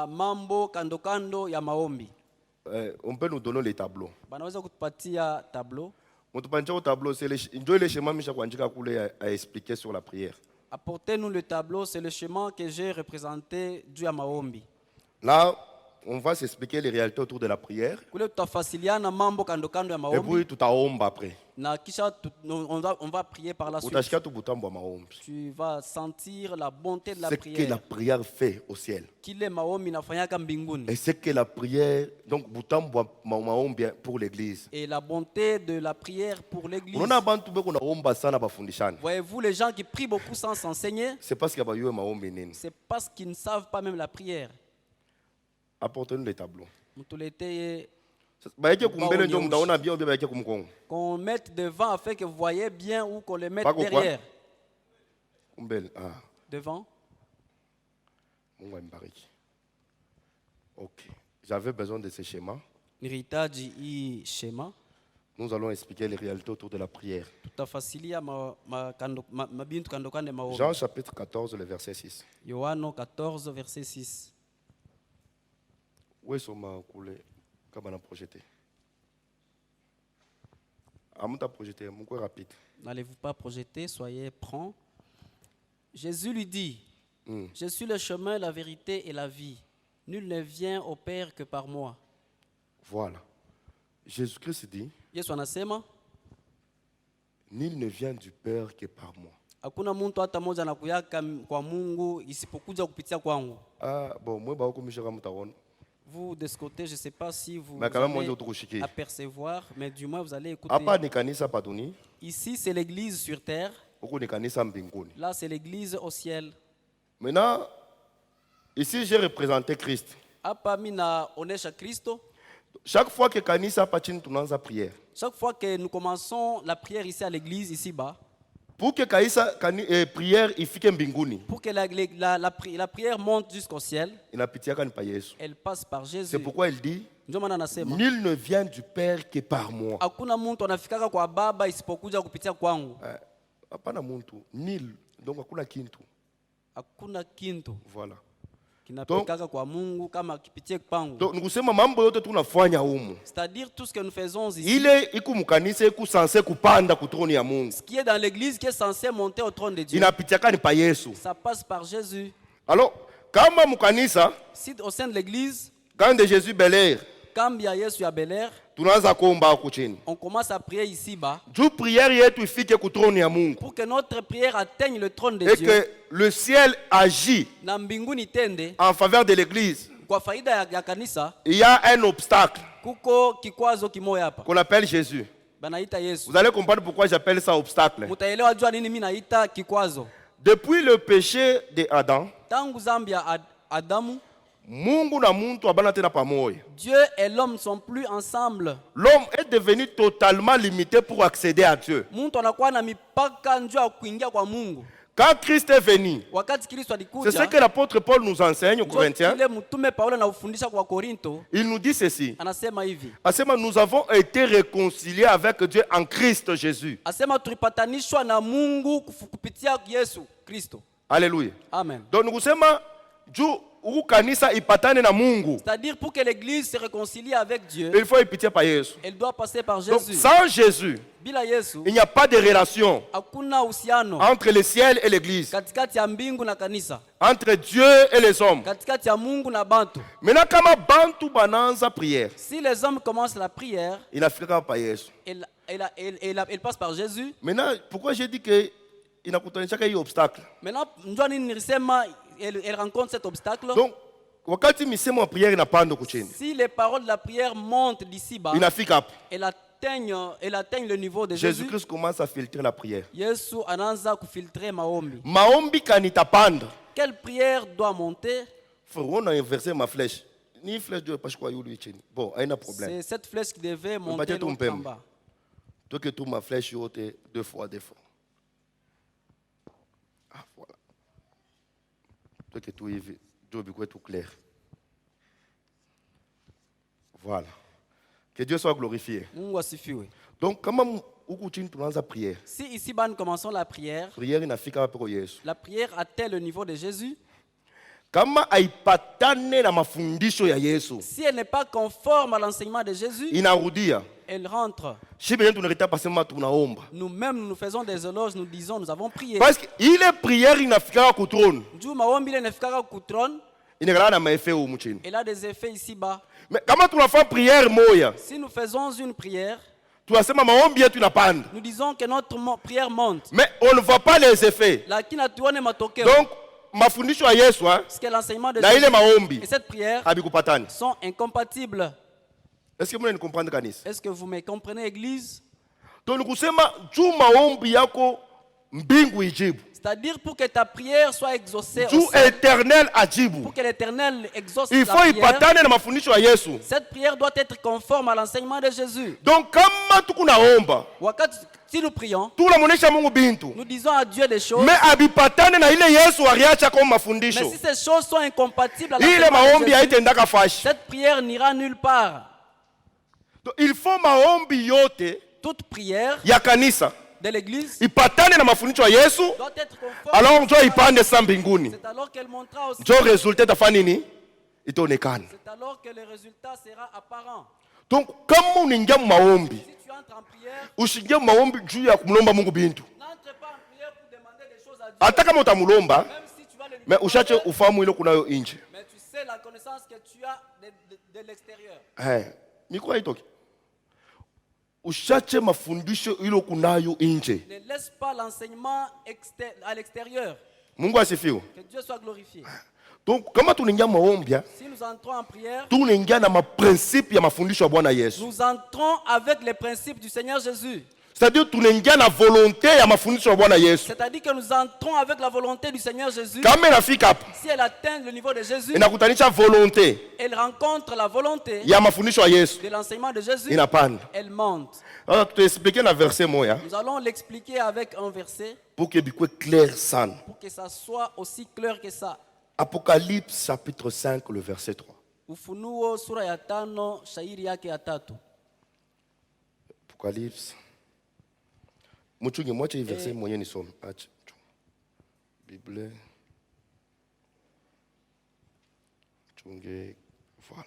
mambo kando kando ya maombi. On peut nous donner les tableaux. Banaweza kutupatia tableau. Mutupancha au tableau, c'est le schéma Misha Kwanjika Koulé a expliqué sur la prière. Apportez-nous le tableau, c'est le chemin que j'ai représenté du ya maombi. Là, on va s'expliquer les réalités autour de la prière. Kule tutafasiliana mambo kando kando ya Et maombi. puis, tout à omba après. Na kisha on va prier par la suite. Utashika tu butambo maombi. Tu vas sentir la bonté de la Ce que la prière. prière fait au ciel. Kile maombi nafanyaka mbinguni. Et ce que la prière, donc butambo maombi pour l'église. Et la bonté de la prière pour l'église. Unaona bantu beko na omba sana bafundishana. Voyez-vous, les gens qui prient beaucoup sans s'enseigner, C'est parce que bayo maombi nini. c'est parce qu'ils ne savent pas même la prière. Apportez-nous les tableaux. Mutulete Baeke kumbele ndio Baonyesha. mtaona bien ou bien baeke kumkongo. qu'on mette devant afin que vous voyez bien ou qu'on le mette Pas quoi? derrière. Kumbele. Ah, Devant. Mungu ambariki. OK. J'avais besoin de ce schéma. Nihitaji hii shema. Nous allons expliquer les réalités autour de la prière. Tutafasilia mabintu kando kando ya maombi. Jean chapitre 14, le verset 6. Yohano 14 verset 6. Où est ce ma coulé? Comment on a projeté? Amuta projeté, mon quoi rapide. N'allez-vous pas projeter, soyez prompt. Jésus lui dit, je suis le chemin, la vérité et la vie. Nul ne vient au Père que par moi. Voilà. Jésus-Christ dit, Yesu anasema, nul ne vient du Père que par moi. hakuna mtu hata mmoja anakuyaka kwa Mungu isipokuja kupitia kwangu. Ah, bon, moi, je vais vous montrer. Vous, de ce côté, je ne sais pas si vous Mais quand même, allez moi, je apercevoir, mais du moins vous allez écouter. Apa ni kanisa paduni, Ici, c'est l'église sur terre. huko ni kanisa mbinguni. Là, c'est l'église au ciel. Maintenant, ici, j'ai représenté Christ. Hapa mimi naonesha Kristo. Chaque fois que kanisa pachini tunaanza prière. Chaque fois que nous commençons la prière ici à l'église, ici-bas, Pour que prière ifike mbinguni, pour que la prière monte jusqu'au ciel, inapitiaka ni pa Yesu. elle passe par Jésus. C'est pourquoi il dit, Ndio maana anasema nul ne vient du Père que par moi. hakuna mtu anafikaka kwa Baba isipokuja kupitia kwangu. Hapana muntu, nil, donc hakuna kintu. Hakuna kintu Voilà. kinapelekaka kwa Mungu kama kipitie kwangu. Donc nikusema mambo yote tunafanya humu, C'est-à-dire tout ce que nous faisons ici, ile iku mkanisa iku sanse kupanda kutroni ya Mungu, ce qui est dans l'église qui est censé monter au trône de Dieu, inapitiaka ni pa Yesu. ça passe par Jésus. Alors kama mkanisa Si au sein de l'église, quand de Jésus Bel-Air quand il y a Yesu ya Bel-Air, tunaanza kuomba huko chini on commence à prier ici-bas juu prière yetu ifike kutroni ya Mungu, pour que notre prière atteigne le trône de et Dieu. que le ciel agit Na mbinguni tende en faveur de l'église. kwa faida ya kanisa, Il y a un obstacle kuko kikwazo kimoya hapa. qu'on appelle Jésus. Banaita Yesu. Vous allez comprendre pourquoi j'appelle ça obstacle. Mutaelewa jua nini mimi naita kikwazo. Depuis le péché de Adam, Tangu zambi ya Adamu, Mungu na muntu abana tena pamoja. Dieu et l'homme sont plus ensemble. L'homme est devenu totalement limité pour accéder à Dieu. Muntu anakuwa na mipaka njoo ya kuingia kwa Mungu. Quand Christ est venu, Wakati Kristo c'est alikuja, ce que l'apôtre Paul nous enseigne aux Corinthiens. ile mtume Paulo anafundisha kwa Korinto, Il nous dit ceci. anasema hivi. Asema, nous avons été réconciliés avec Dieu en Christ Jésus. Asema tulipatanishwa na Mungu kupitia Yesu Kristo. Alléluia. Amen. Donc nous sommes juu huku kanisa ipatane na Mungu, C'est-à-dire pour que l'église se réconcilie avec Dieu, il faut ipitie par Yesu. elle doit passer par Donc Jésus. sans Jésus, Bila Yesu il n'y a pas de relation hakuna uhusiano entre le ciel et l'église, katikati ya mbingu na kanisa, entre Dieu et les hommes. katikati ya Mungu na bantu. Maintenant, kama bantu bananza prière, Si les hommes commencent la prière, il a fait par Yesu. elle passe par Jésus. Maintenant, pourquoi j'ai dit que il n'a pas eu obstacle? Maintenant, njoo nini nilisema elle rencontre cet obstacle. Donc, wakati misemo ya prière inapanda kuchini, Si les paroles de la prière montent d'ici-bas, inafika hapo, elle atteigne le niveau de Jésus. Jésus-Christ commence à filtrer la prière. Yesu anaanza kufiltrer maombi. Maombi kanitapanda. Quelle prière doit monter? Frère, on a inversé ma flèche. Ni flèche de pas quoi yulu chini. Bon, il y a un problème. C'est cette flèche qui devait monter peut-être l'autre en on bas. Toi que tout ma flèche haute deux fois. Ah voilà. Toi que tout est tout clair. Voilà. Que Dieu soit glorifié. Mungu asifiwe. Donc, comment huku chini tunaanza prière? Si ici-bas nous commençons la prière, Prière inafika hapo kwa Yesu. la prière atteint le niveau de Jésus. Kama haipatane na mafundisho ya Yesu, Si elle n'est pas conforme à l'enseignement de Jésus, inarudia. elle rentre. Si bien tunareta pasema tunaomba. Nous-mêmes, nous faisons des éloges, nous disons, nous avons prié. Parce que ile prière inafika ku trône. Njoo maombi ile inafikaka ku trône, Inakala na maeffet humu chini. elle a des effets ici-bas. Mais kama tunafanya prière moya, Si nous faisons une prière, tunasema maombi yetu inapanda. nous disons que notre prière monte. Mais on ne voit pas les effets. Lakini hatuone matokeo. Donc mafundisho ya Yesu Parce que l'enseignement de na ile Jésus maombi et cette prière habikupatani. sont incompatibles. Est-ce que vous comprenez kanisa? Est-ce que vous me comprenez, Église? Donc nikusema juu maombi yako mbingu ijibu. C'est-à-dire pour que ta prière soit exaucée, Juu éternel ajibu. pour que l'Éternel exauce Il la faut prière, ipatane na mafundisho ya Yesu. cette prière doit être conforme à l'enseignement de Jésus. Donc kama tukunaomba, Wakati si nous prions, tunamuonesha Mungu bintu. nous disons à Dieu des choses, Mais abipatane na ile Yesu aliacha kwa mais mafundisho. si ces choses sont incompatibles à Ile l'enseignement maombi de Jésus, haitendaka fashi. cette prière n'ira nulle part. Donc, il faut maombi yote Toute prière ya kanisa de l'Église ipatane na mafundisho ya Yesu, doit être conforme. alors njo ipande sa mbinguni. C'est alors qu'elle montera aussi. Njo resultat tafanya nini? Itaonekana. C'est alors que le résultat sera apparent. Donc kama unaingia maombi, Si tu entres en prière, usiingie maombi juu ya kumlomba Mungu bintu. n'entre pas en prière pour demander des choses à Dieu. Hata kama utamulomba, Même si tu vas le lui mais ushache demander, ufahamu ile kunayo nje. mais tu sais la connaissance que tu as de l'extérieur. Miko haitoki. Ushache mafundisho ile kunayo nje. Ne laisse pas l'enseignement à l'extérieur. Mungu asifiwe. Que Dieu soit glorifié. Donc kama tunaingia maombi, Si nous entrons en prière, tunaingia na maprincipe ya mafundisho ya Bwana Yesu. nous entrons avec les principes du Seigneur Jésus. C'est-à-dire tunaingia na volonté ya mafundisho ya Bwana Yesu. C'est-à-dire que nous entrons avec la volonté du Seigneur Jésus. Kama inafika hapo, Si elle atteint le niveau de Jésus, inakutanisha volonté elle rencontre la volonté ya mafundisho ya Yesu, de l'enseignement de Jésus, inapanda. elle monte. Alors tu expliquer na verset moya Nous allons l'expliquer avec un verset pour que bikwe clair sana. pour que ça soit aussi clair que ça. Apocalypse chapitre 5 le verset 3. Ufunuo sura ya 5 shairi yake ya 3. Apocalypse. Mchunge mwache hii verset mwenye nisome. Acha. Bible. Chunge, voilà.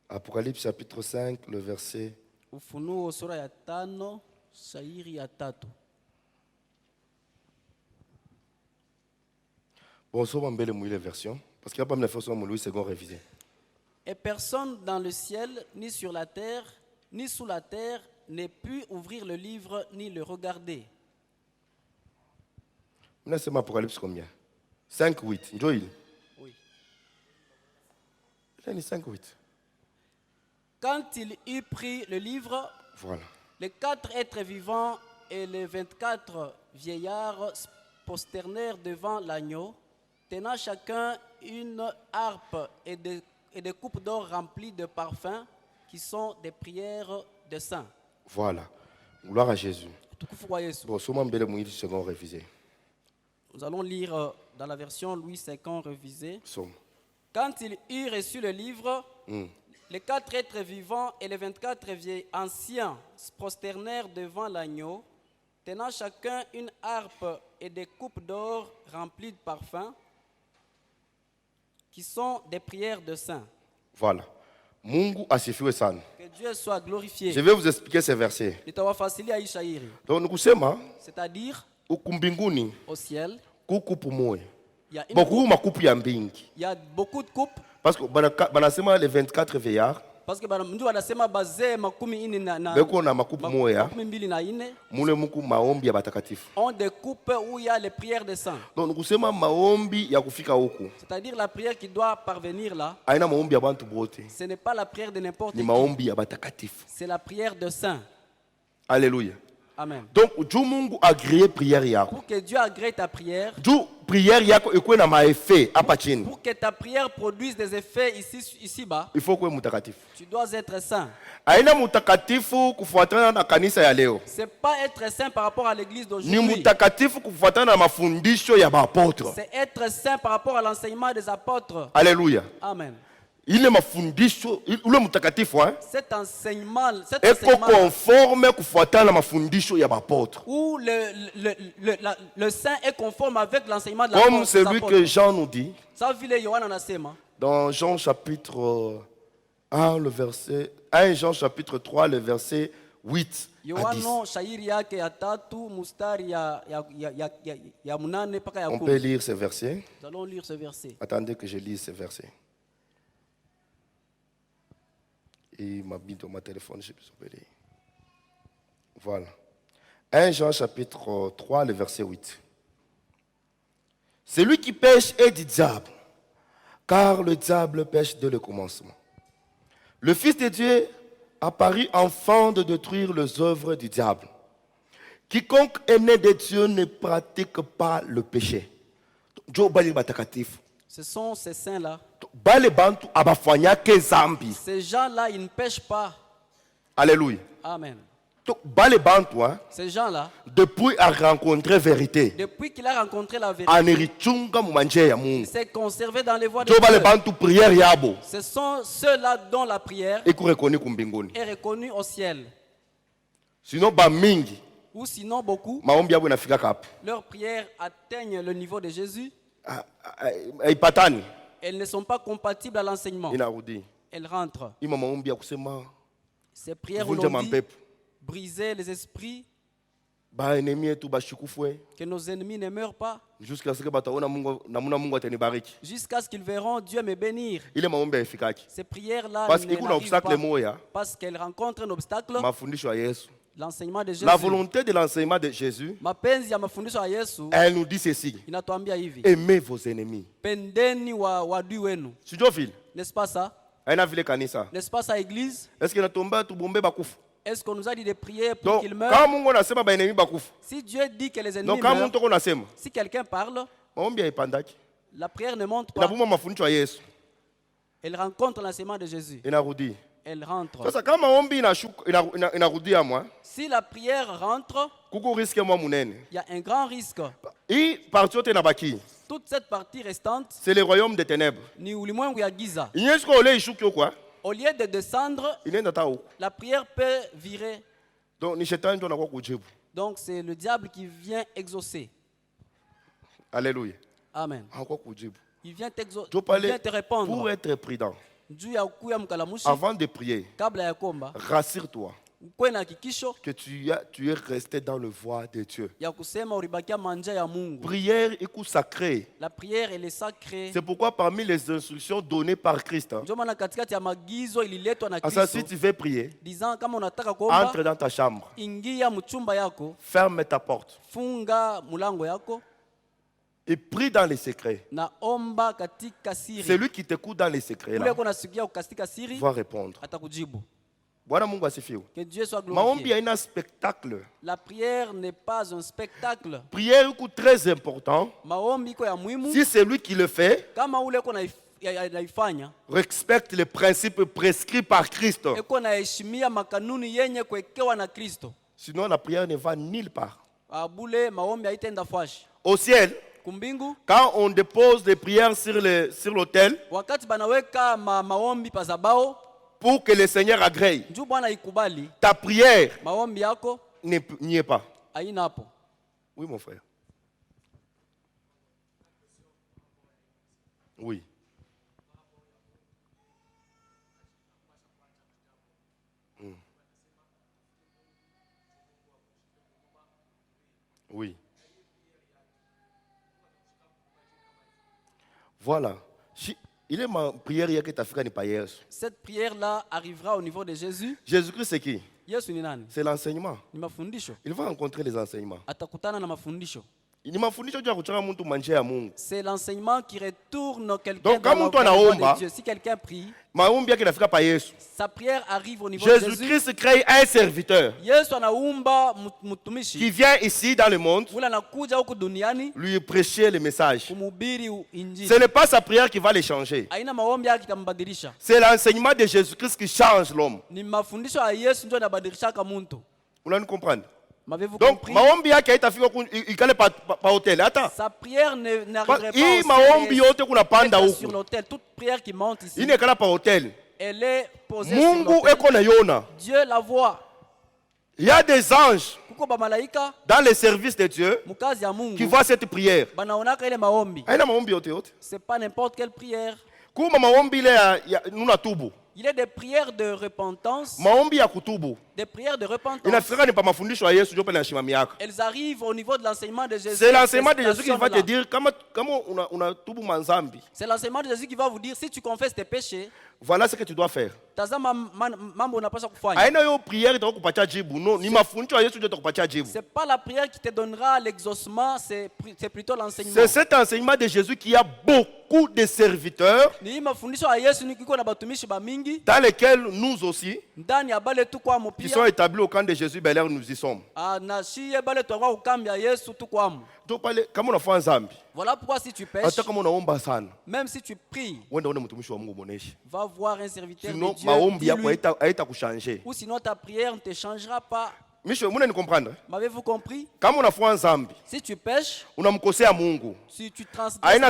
Apocalypse chapitre 5, le verset. Ufunuo sura ya 5 shairi ya 3. Bon, ça va me les versions. Parce qu'il n'y a pas de version Louis II révisé. Et personne dans le ciel, ni sur la terre, ni sous la terre, n'ait pu ouvrir le livre ni le regarder. Maintenant, c'est ma Apocalypse combien? 5, 8. Joël. Oui. Il a dit 5, 8. Quand il eut pris le livre, Voilà. les 4 êtres vivants et les 24 vieillards prosternèrent devant l'agneau, tenant chacun une harpe et des coupes d'or remplies de parfums qui sont des prières de saints. Voilà. Gloire à Jésus. Tukufu kwa Yesu. Bon, sûrement Mbele Mouili second révisé. Nous allons lire dans la version Louis II révisée. Somme. Quand il eut reçu le livre, les 4 êtres vivants et les 24 vieilles anciens se prosternèrent devant l'agneau, tenant chacun une harpe et des coupes d'or remplies de parfums, qui sont des prières de saints. Voilà. Mungu asifiwe sana. Que Dieu soit glorifié. Je vais vous expliquer ces versets. Nitawafasilia hii shairi. Donc, nikusema C'est-à-dire, ukumbinguni au ciel, kukupu moya. il y a, Boku makupu ya mbingi. il y a beaucoup de coupes. Parce que banasema les 24 veillards. Parce que mtu anasema bazee makumi ine na Beko na makupu moya. makumi mbili na ine Mule muku maombi ya batakatifu. ont des coupes où il y a les prières des saints. Donc nikusema maombi ya kufika huku. C'est-à-dire la prière qui doit parvenir là, Aina maombi ya bantu bote. ce n'est pas la prière de n'importe Ni qui. maombi ya batakatifu. C'est la prière de saints. Alléluia. Amen. Donc, Dieu Mungu a créé prière yako. Pour que Dieu agrée ta prière, Dieu prière yako ikuwe na maeffet hapa chini. pour que ta prière produise des effets ici-bas, Il faut kuwe mutakatifu. tu dois être saint. Aina mutakatifu kufuatana na kanisa ya leo. C'est pas être saint par rapport à l'église Ni d'aujourd'hui. mutakatifu kufuatana na mafundisho ya baapôtre. C'est être saint par rapport à l'enseignement des apôtres. Alléluia. Amen. Ile mafundisho ule mutakatifu Cet enseignement eko conforme kufuatana na mafundisho ya baapôtre. où le saint est conforme avec l'enseignement de Comme l'apôtre. celui que Jean nous dit Ça vile Yohana anasema dans Jean chapitre 1 le verset 1 Jean chapitre 3 le verset 8 à 10. Yohano shairi yake ya 3 mustari ya 8 mpaka ya On 10. peut lire ces versets. Nous allons lire ce verset. Attendez que je lise ces versets. Et ma bite ma téléphone, je peux lire. Voilà. 1 Jean chapitre 3, le verset 8. Celui qui pêche est du diable, car le diable pêche dès le commencement. Le Fils de Dieu apparut afin de détruire les œuvres du diable. Quiconque est né de Dieu ne pratique pas le péché. Ce sont ces saints-là. Ces gens-là, ils ne pêchent pas. Alléluia. Amen. Ces gens-là, depuis à rencontrer vérité, depuis qu'il a rencontré la vérité, il s'est conservé dans les voies de Dieu. Ce sont ceux-là dont la prière est reconnue au ciel. Sinon, mingi, Ou sinon, beaucoup, leurs prières atteignent le niveau de Jésus. Elles ne sont pas compatibles à l'enseignement. Elles rentrent. Ces prières ont briser les esprits, que nos ennemis ne meurent pas, jusqu'à ce qu'ils verront Dieu me bénir. Ces prières-là n'arrivent pas parce qu'elles rencontrent un obstacle. L'enseignement de Jésus. La volonté de l'enseignement de Jésus, Mapenzi ya mafundisho ya Yesu elle nous dit ceci. inatuambia hivi. Aimez vos ennemis. Pendeni wadui wenu. N'est-ce pas ça? N'est-ce pas ça, église? Est-ce Est-ce qu'on nous a dit de prier pour qu'ils meurent? Si Dieu dit que les ennemis meurent, si quelqu'un parle, la prière ne monte pas. Elle rencontre l'enseignement de Jésus. Elle rentre. Si la prière rentre, il y a un grand risque. Toute cette partie restante, c'est le royaume des ténèbres. Ni ulimwengu ya giza. Au lieu de descendre, la prière peut virer. Donc c'est Donc c'est le diable qui vient exaucer. Alléluia. Amen. Il vient te répondre. Pour être prudent, avant de prier, rassure-toi que tu es resté dans le voie de Dieu. Prière est sacrée. La prière, elle est sacrée. C'est pourquoi parmi les instructions données par Christ, si tu veux prier, entre dans ta chambre, ferme ta porte et prie dans les secrets. Celui qui t'écoute dans les secrets là, va répondre. Que Dieu soit glorifié. Spectacle. La prière n'est pas un spectacle. Prière est très important. Si c'est lui qui le fait, respecte les principes prescrits par Christ. Sinon la prière ne va nulle part. Au ciel, quand on dépose des prières sur l'autel, pour que le Seigneur agrée, ta prière n'y est pas. Oui, mon frère. Oui. Oui. Voilà. Il est ma prière qui est africaine. Cette prière-là arrivera au niveau de Jésus. Jésus-Christ, c'est qui? C'est l'enseignement. Il va rencontrer les enseignements. C'est l'enseignement qui retourne quelqu'un dans la voie de Dieu. Si quelqu'un prie, sa prière arrive au niveau de Jésus. Jésus-Christ crée un serviteur qui vient ici dans le monde lui prêcher le message. Ce n'est pas sa prière qui va le changer. C'est l'enseignement de Jésus-Christ qui change l'homme. Vous allez comprendre? Donc, sa prière n'arriverait pas sur l'autel. Toute prière qui monte ici, elle est posée sur l'autel. Dieu la voit. Il y a des anges dans les services de Dieu qui voient cette prière. Ce n'est pas n'importe quelle prière. Il y a des prières de repentance. Des prières de repentance. Elles arrivent au niveau de l'enseignement de Jésus. C'est l'enseignement de Jésus qui va te dire c'est l'enseignement de Jésus qui va vous dire si tu confesses tes péchés, voilà ce que tu dois faire. C'est pas la prière qui te donnera l'exaucement, c'est plutôt l'enseignement. C'est cet enseignement de Jésus qui a beaucoup de serviteurs dans lesquels nous aussi, qui sont établis au camp de Jésus, nous y sommes. Voilà pourquoi si tu pêches, même si tu pries, va voir un serviteur de Dieu, ou sinon ta prière ne te changera pas. M'avez-vous compris? Si tu pêches, si tu transgresses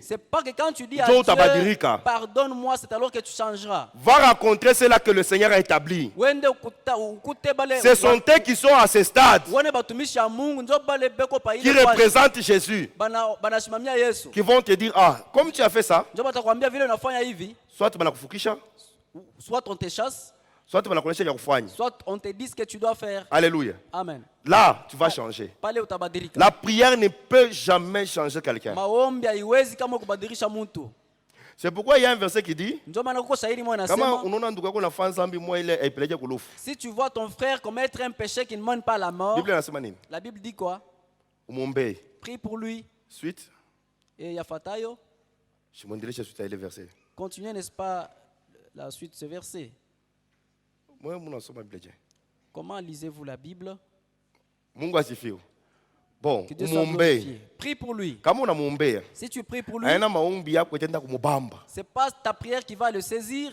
c'est pas que quand tu dis à Dieu, pardonne-moi, c'est alors que tu changeras. Va rencontrer ceux-là que le Seigneur a établi. Ce sont eux qui sont à ce stade, qui représentent Jésus, qui vont te dire, ah, comme tu as fait ça, soit on te chasse, soit on te dit ce que tu dois faire. Alléluia. Amen. Là, tu vas changer. La prière ne peut jamais changer quelqu'un. C'est pourquoi il y a un verset qui dit, si tu vois ton frère commettre un péché qui ne mène pas à la mort, la Bible dit quoi? Prie pour lui. Suite. Et Yafatayo. Verset. Continuez, n'est-ce pas, la suite de ce verset? Comment lisez-vous la Bible? Bon, prie pour lui. Si tu pries pour lui, c'est pas ta prière qui va le saisir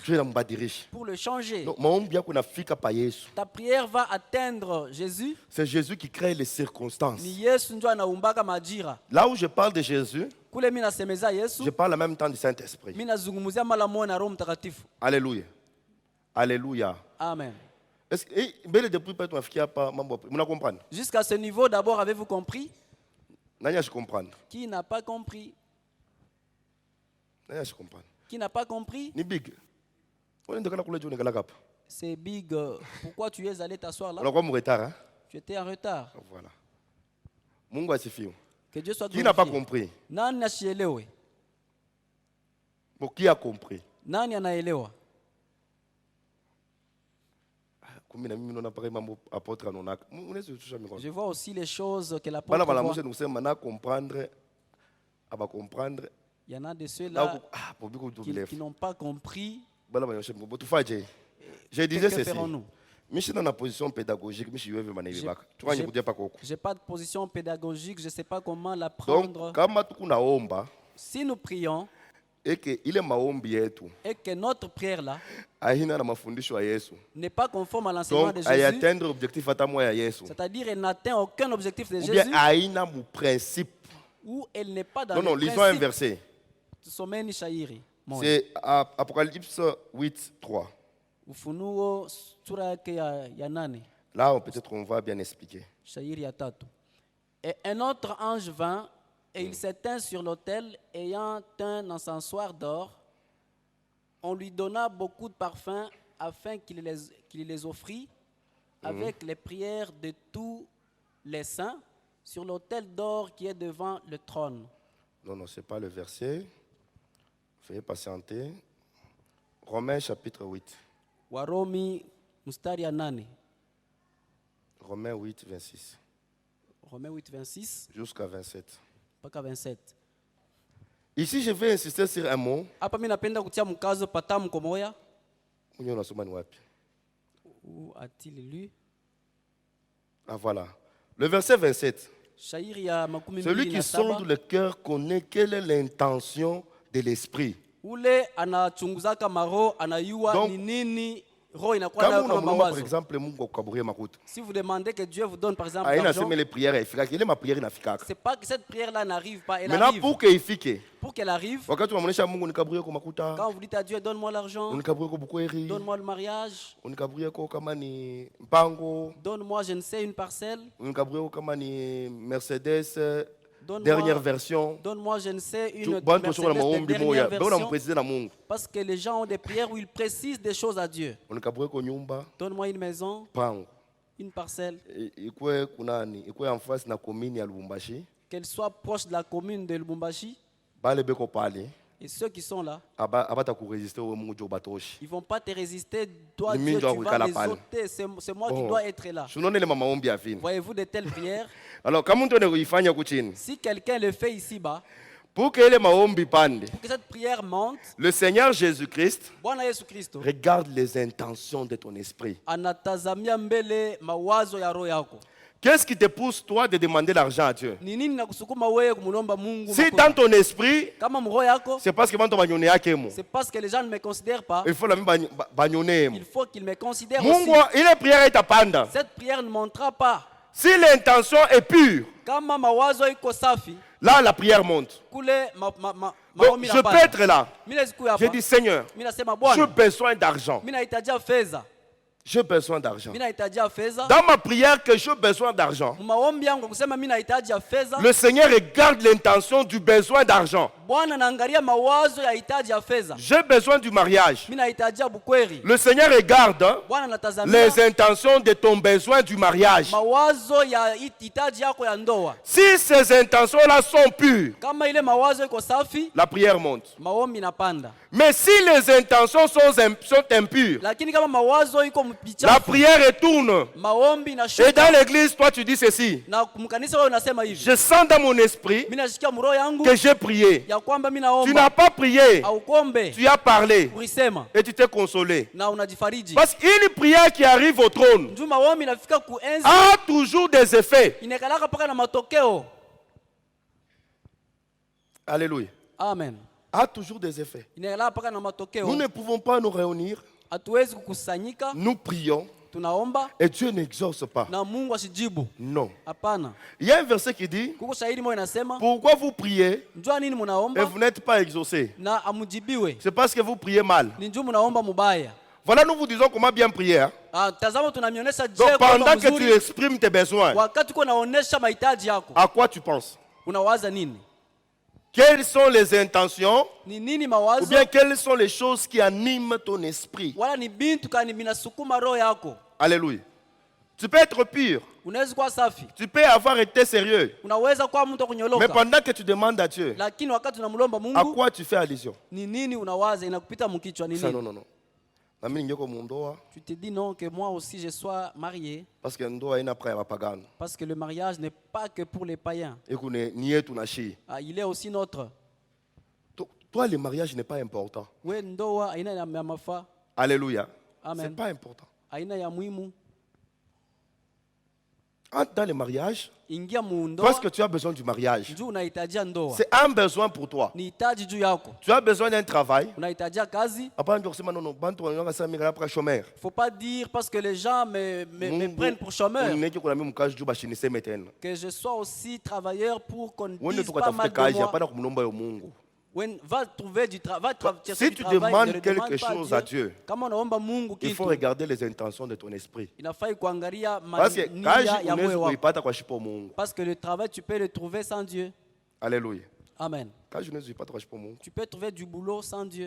pour le changer. Ta prière va atteindre Jésus. C'est Jésus qui crée les circonstances. Là où je parle de Jésus, je parle en même temps du Saint-Esprit. Alléluia. Alléluia. Amen. Jusqu'à ce niveau, d'abord, avez-vous compris? Qui n'a pas compris? Qui n'a pas compris? Ni big. C'est big. Pourquoi tu es allé t'asseoir là? Tu étais en retard. Voilà. Que Dieu soit glorifié. Qui n'a pas compris? Nani asielewe? Bon, qui a compris? Nani anaelewa? Je vois aussi les choses que l'apôtre voit. Il y en a de ceux-là qui n'ont pas compris. Je disais ceci. Je suis dans la position pédagogique. Je n'ai pas de position pédagogique. Je ne sais pas comment l'apprendre. Si nous prions et que notre prière là n'est pas conforme à l'enseignement de Jésus, c'est-à-dire elle n'atteint aucun objectif de Jésus, ou elle n'est pas dans le principe. Lisons un verset. C'est Apocalypse 8, 3. Là, peut-être on va bien expliquer. Et un autre ange vint, et il s'éteint sur l'autel, ayant un encensoir d'or. On lui donna beaucoup de parfums, afin qu'il les offrit, avec les prières de tous les saints, sur l'autel d'or qui est devant le trône. Non, ce n'est pas le verset. Veuillez patienter. Romains chapitre 8. Waromi mustari ya 8. Romains 8, 26. Romains 8, 26. Jusqu'à 27. Paka 27. Ici, je vais insister sur un mot. Hapa mimi napenda kutia mkazo patamu komoya. Où a-t-il lu? Ah voilà. Le verset 27. Celui qui sonde le cœur connaît quelle est l'intention de l'esprit. Donc, par exemple, si vous demandez que Dieu vous donne par exemple l'argent, c'est pas que cette prière-là n'arrive pas, elle maintenant, arrive. Pour qu'elle arrive, quand vous dites à Dieu, donne-moi l'argent, donne-moi le mariage, donne-moi, je ne sais, une parcelle, Mercedes, dernière version. Donne-moi, je ne sais, une Mercedes de dernière version. Parce que les gens ont des prières où ils précisent des choses à Dieu. Donne-moi une maison, une parcelle, qu'elle soit proche de la commune de Lubumbashi. Et ceux qui sont là, ils ne vont pas te résister. Toi, Dieu, tu vas les ôter. C'est moi qui dois être là. Voyez-vous de telles prières? Alors, si quelqu'un le fait ici-bas, pour que cette prière monte, le Seigneur Jésus-Christ regarde les intentions de ton esprit. Qu'est-ce qui te pousse, toi, de demander l'argent à Dieu? Si dans ton esprit, c'est parce que les gens ne me considèrent pas. Il faut qu'ils me considèrent aussi. Cette prière ne montera pas. Si l'intention est pure, là, la prière monte. Donc, je peux être là. Je dis, Seigneur, j'ai besoin d'argent. J'ai besoin d'argent. Dans ma prière que j'ai besoin d'argent, le Seigneur regarde l'intention du besoin d'argent. J'ai besoin du mariage. Le Seigneur regarde les intentions de ton besoin du mariage. Si ces intentions-là sont pures, la prière monte. Mais si les intentions sont impures, la prière tourne. Et dans l'église, toi tu dis ceci. Je sens dans mon esprit que j'ai prié. Tu n'as pas prié. Tu as parlé. Et tu t'es consolé. Parce qu'une prière qui arrive au trône a toujours des effets. Alléluia. Amen. A toujours des effets. Nous ne pouvons pas nous réunir. Nous prions. Et Dieu n'exauce pas. Non. Il y a un verset qui dit, pourquoi vous priez et vous n'êtes pas exaucé? C'est parce que vous priez mal. Voilà, nous vous disons comment bien prier. Donc pendant que tu exprimes tes besoins, à quoi tu penses? Unawaza nini? Quelles sont les intentions? Ni nini mawazo? Ou bien quelles sont les choses qui animent ton esprit? Wala ni bintu kani binasukuma roho yako. Alléluia. Tu peux être pur. Unaweza kuwa safi. Tu peux avoir été sérieux. Unaweza kuwa mtu kunyoloka. Mais pendant que tu demandes à Dieu, lakini wakati unamlomba Mungu, à quoi tu fais allusion? Ni nini unawaza inakupita mkichwa ni nini? Non, non, non. Tu te dis non que moi aussi je sois marié. Parce que le mariage n'est pas que pour les païens. Il est aussi notre. Toi, le mariage n'est pas important. Alléluia. Amen. C'est pas important. Aina ya muhimu. Entre dans le mariage, parce que tu as besoin du mariage. C'est un besoin pour toi. Tu as besoin d'un travail. Il ne faut pas dire parce que les gens me prennent pour chômeur que je sois aussi travailleur pour qu'on dise pas mal de moi. Va trouver du travail. Si tu demandes quelque chose à Dieu, il faut regarder les intentions de ton esprit. Parce que le travail, tu peux le trouver sans Dieu. Alléluia. Amen. Tu peux trouver du boulot sans Dieu.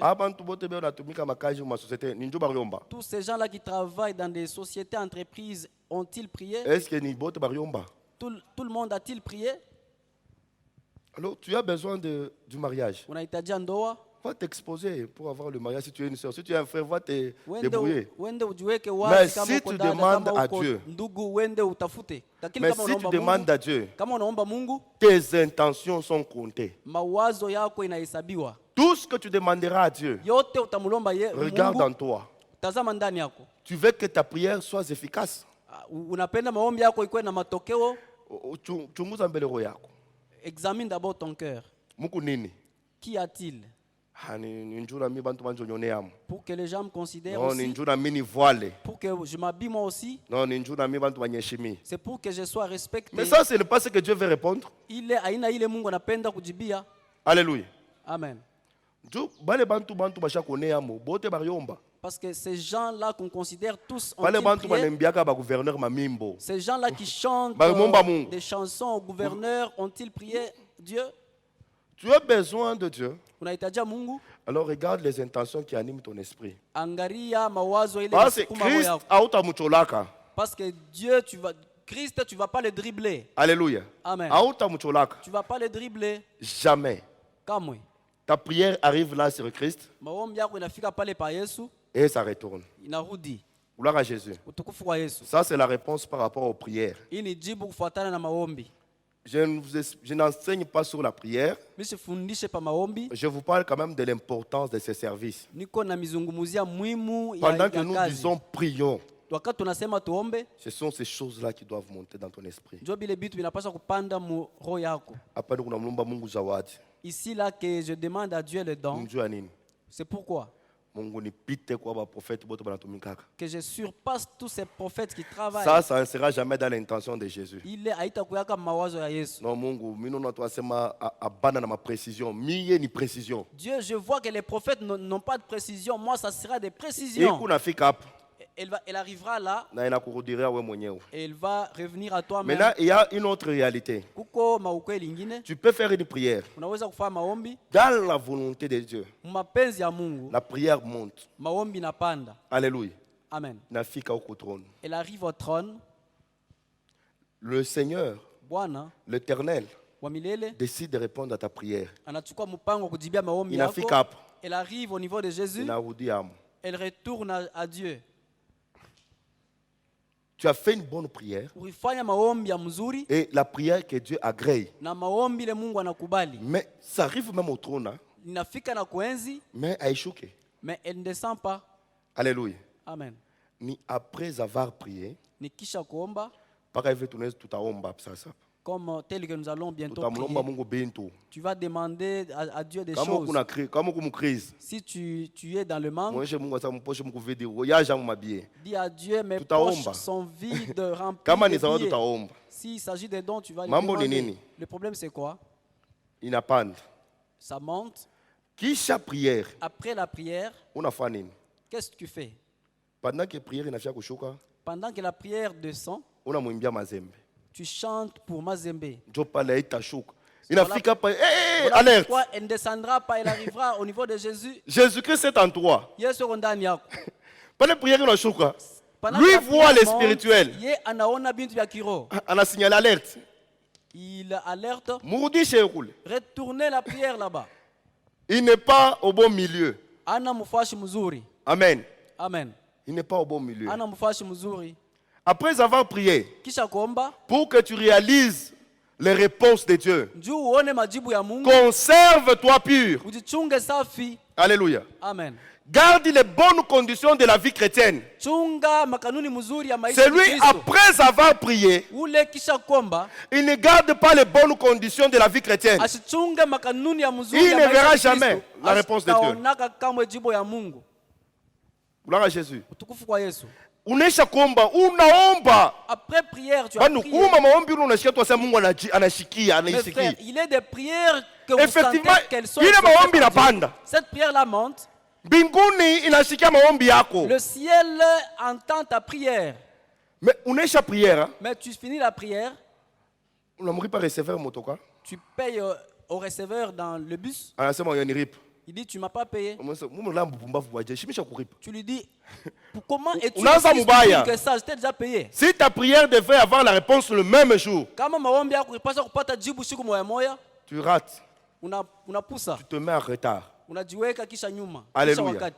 Tous ces gens-là qui travaillent dans des sociétés, entreprises, ont-ils prié? Tout le monde a-t-il prié? Alors, tu as besoin du mariage. Va t'exposer pour avoir le mariage si tu es une soeur. Si tu es un frère, va te débrouiller. Mais si tu demandes à Dieu, tes intentions sont comptées. Tout ce que tu demanderas à Dieu, regarde en toi. Tu veux que ta prière soit efficace. Examine d'abord ton cœur. Qu'y a-t-il? Pour que les gens me considèrent aussi. Pour que je m'habille moi aussi. C'est pour que je sois respecté. Mais ça, ce n'est pas ce que Dieu veut répondre. Alléluia. Amen. Parce que ces gens-là qu'on considère tous ont-ils prié? Ces gens-là qui chantent des chansons au gouverneur, ont-ils prié Dieu? Tu as besoin de Dieu. Alors regarde les intentions qui animent ton esprit. Parce que Dieu, Christ, tu ne vas pas le dribbler. Alléluia. Amen. Tu ne vas pas le dribbler. Jamais. Ta prière arrive là sur Christ. Et ça retourne. Gloire à Jésus. Ça, c'est la réponse par rapport aux prières. Je n'enseigne pas sur la prière. Je vous parle quand même de l'importance de ces services. Pendant que nous disons prions, ce sont ces choses-là qui doivent monter dans ton esprit. Ici, là, que je demande à Dieu le don. C'est pourquoi que je surpasse tous ces prophètes qui travaillent. Ça ne sera jamais dans l'intention de Jésus. Dieu, je vois que les prophètes n'ont pas de précision. Moi, ça sera des précisions. Elle arrivera là et elle va revenir à toi-même. Maintenant, il y a une autre réalité. Tu peux faire une prière dans la volonté de Dieu. La prière monte. Alléluia. Amen. Elle arrive au trône. Le Seigneur, l'Éternel, décide de répondre à ta prière. Elle arrive au niveau de Jésus. Elle retourne à Dieu. Tu as fait une bonne prière et la prière que Dieu agrée. Mais ça arrive même au trône. Mais mais elle ne descend pas. Alléluia. Amen. Ni après avoir prié, comme tel que nous allons bientôt prier, tu vas demander à Dieu des choses. Si tu es dans le manque, dis à Dieu, mes poches sont vides, remplies de billets. S'il s'agit des dons, tu vas les demander. Le problème, c'est quoi? Ça monte. Après la prière, qu'est-ce que tu fais? Pendant que la prière descend, tu chantes pour Mazembe. Il n'affique pas. Alerte. Pourquoi elle ne descendra pas, elle arrivera au niveau de Jésus. Jésus-Christ est en toi. Pas les prières dans choukra. Lui voit les spirituels. On a signalé alerte. Il alerte. Retournez la prière là-bas. Il n'est pas au bon milieu. Amen. Amen. Il n'est pas au bon milieu. Après avoir prié, pour que tu réalises les réponses de Dieu, conserve-toi pur. Alléluia. Amen. Garde les bonnes conditions de la vie chrétienne. Celui après avoir prié, il ne garde pas les bonnes conditions de la vie chrétienne. Il ne verra jamais la réponse de Dieu. Gloire à Jésus. Unaisha kuomba, unaomba. Après prière, tu as prié. Il est des prières que vous sentez qu'elles sont. Cette prière-là monte. Le ciel entend ta prière. Mais unaisha prière. Mais tu finis la prière. Tu payes au receveur dans le bus. Il dit, tu ne m'as pas payé. Tu lui dis, comment es-tu que ça? Je t'ai déjà payé. Si ta prière devait avoir la réponse le même jour, tu rates. Tu te mets en retard. Alléluia.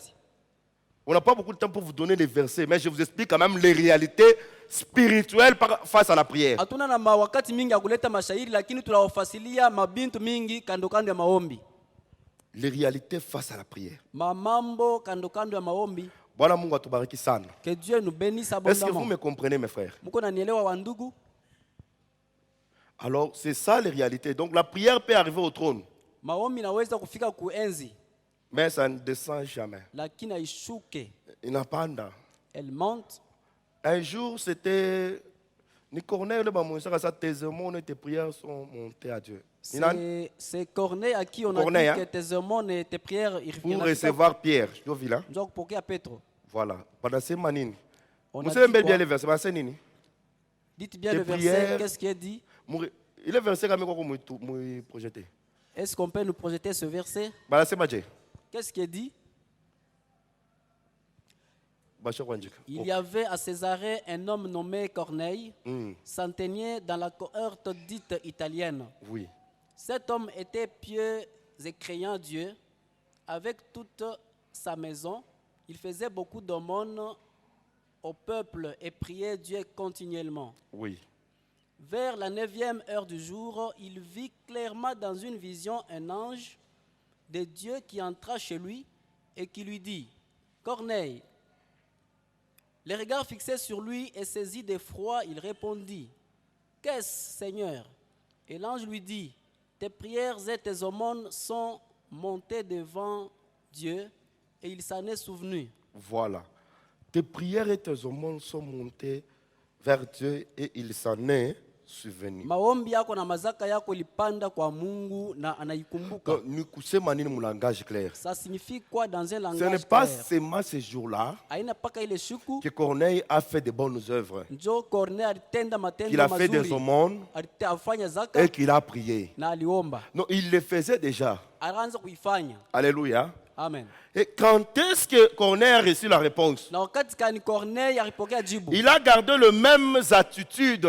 On n'a pas beaucoup de temps pour vous donner les versets, mais je vous explique quand même les réalités spirituelles face à la prière. Les réalités face à la prière. Que Dieu nous bénisse abondamment. Est-ce que vous me comprenez, mes frères? Alors, c'est ça les réalités. Donc, la prière peut arriver au trône. Mais ça ne descend jamais. Il n'a pas d'âme. Elle monte. Un jour, c'était Corneille, tes prières sont montées à Dieu. C'est Corneille à qui on a dit que tes sermons et tes prières pour recevoir Pierre. Voilà. Vous savez bien les versets. Dites bien le verset. Qu'est-ce qui est dit? Il est versé comme vous projeté. Est-ce qu'on peut nous projeter ce verset? Qu'est-ce qui est dit? Il y avait à Césarée un homme nommé Corneille, centenier dans la cohorte dite italienne. Oui. Cet homme était pieux et craignant Dieu. Avec toute sa maison, il faisait beaucoup d'aumônes au peuple et priait Dieu continuellement. Oui. Vers la 9e heure du jour, il vit clairement dans une vision un ange de Dieu qui entra chez lui et qui lui dit, « Corneille !» Les regards fixés sur lui et saisi d'effroi, il répondit, « Qu'est-ce, Seigneur ?» Et l'ange lui dit, « Tes prières et tes aumônes sont montées devant Dieu et il s'en est souvenu. » Voilà. Tes prières et tes aumônes sont montées vers Dieu et il s'en est souvenu. Maombi yako na mazaka yako ilipanda kwa Mungu na anaikumbuka. Ça signifie quoi dans un langage clair? Ce n'est pas seulement ce jour-là que Corneille a fait de bonnes œuvres, qu'il a fait des aumônes et qu'il a prié. Non, il le faisait déjà. Alléluia. Amen. Et quand est-ce que Corneille a reçu la réponse? Il a gardé les mêmes attitudes.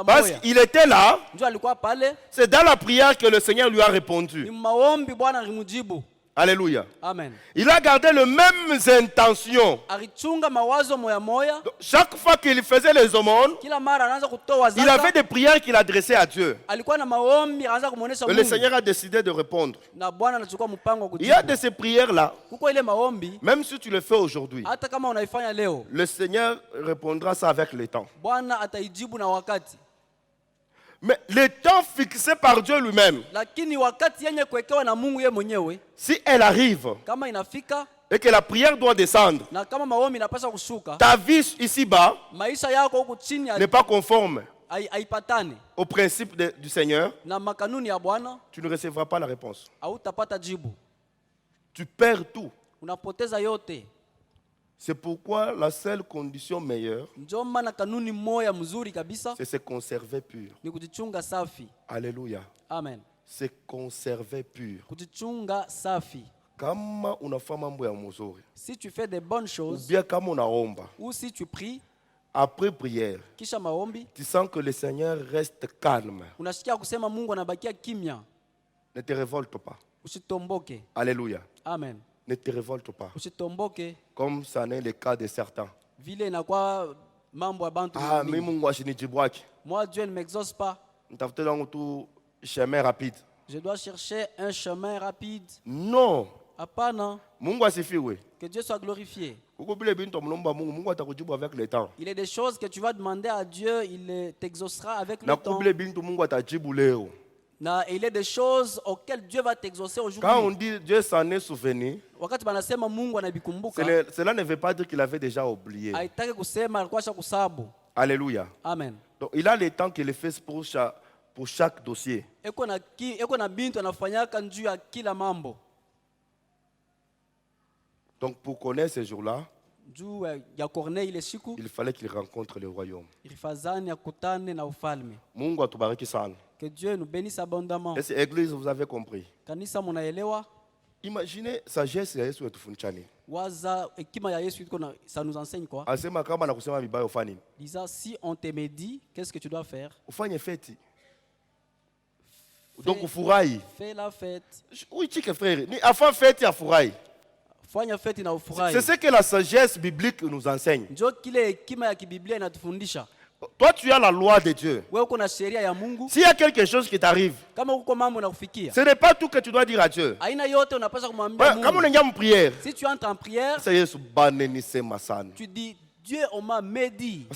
Parce qu'il était là. C'est dans la prière que le Seigneur lui a répondu. Alléluia. Amen. Il a gardé les mêmes intentions. Chaque fois qu'il faisait les aumônes, il avait des prières qu'il adressait à Dieu. Et le Seigneur a décidé de répondre. Il y a de ces prières-là, même si tu le fais aujourd'hui, le Seigneur répondra ça avec le temps. Mais le temps fixé par Dieu lui-même, si elle arrive et que la prière doit descendre, ta vie ici-bas n'est pas conforme au principe du Seigneur, tu ne recevras pas la réponse. Tu perds tout. C'est pourquoi la seule condition meilleure, c'est se conserver pur. Alléluia. Amen. Se conserver pur. Kujichunga safi. Si tu fais des bonnes choses, ou si tu pries, après prière, tu sens que le Seigneur reste calme. Ne te révolte pas. Alléluia. Amen. Ne te révolte pas. Comme ça n'est le cas de certains. Ah, mais moi, Dieu ne m'exauce pas. Chemin rapide. Je dois chercher un chemin rapide. Non. Non. Que Dieu soit glorifié. Il y a des choses que tu vas demander à Dieu, il t'exaucera avec le temps. Il y a des choses auxquelles Dieu va t'exaucer aujourd'hui. Quand on dit Dieu s'en est souvenu, cela ne veut pas dire qu'il avait déjà oublié. Alléluia. Amen. Donc il a le temps qu'il le fait pour chaque dossier. Donc pour connaître ces jours-là, il fallait qu'il rencontre le royaume. Que Dieu nous bénisse abondamment. Est-ce que l'église, vous avez compris? Imaginez sagesse ya Yesu etufundishani. Ça nous enseigne quoi? Asema kama na kusema vibaya ufanye. Disant si on te médit, qu'est-ce que tu dois faire? Ufanye feti. Donc ufurahi. Fais la fête. Oui, chike frère, ni afin feti afurahi. C'est ce que la sagesse biblique nous enseigne. Toi, tu as la loi de Dieu. S'il y a quelque chose qui t'arrive, ce n'est pas tout que tu dois dire à Dieu. Comme on est en prière, si tu entres en prière, tu dis Dieu m'a médit.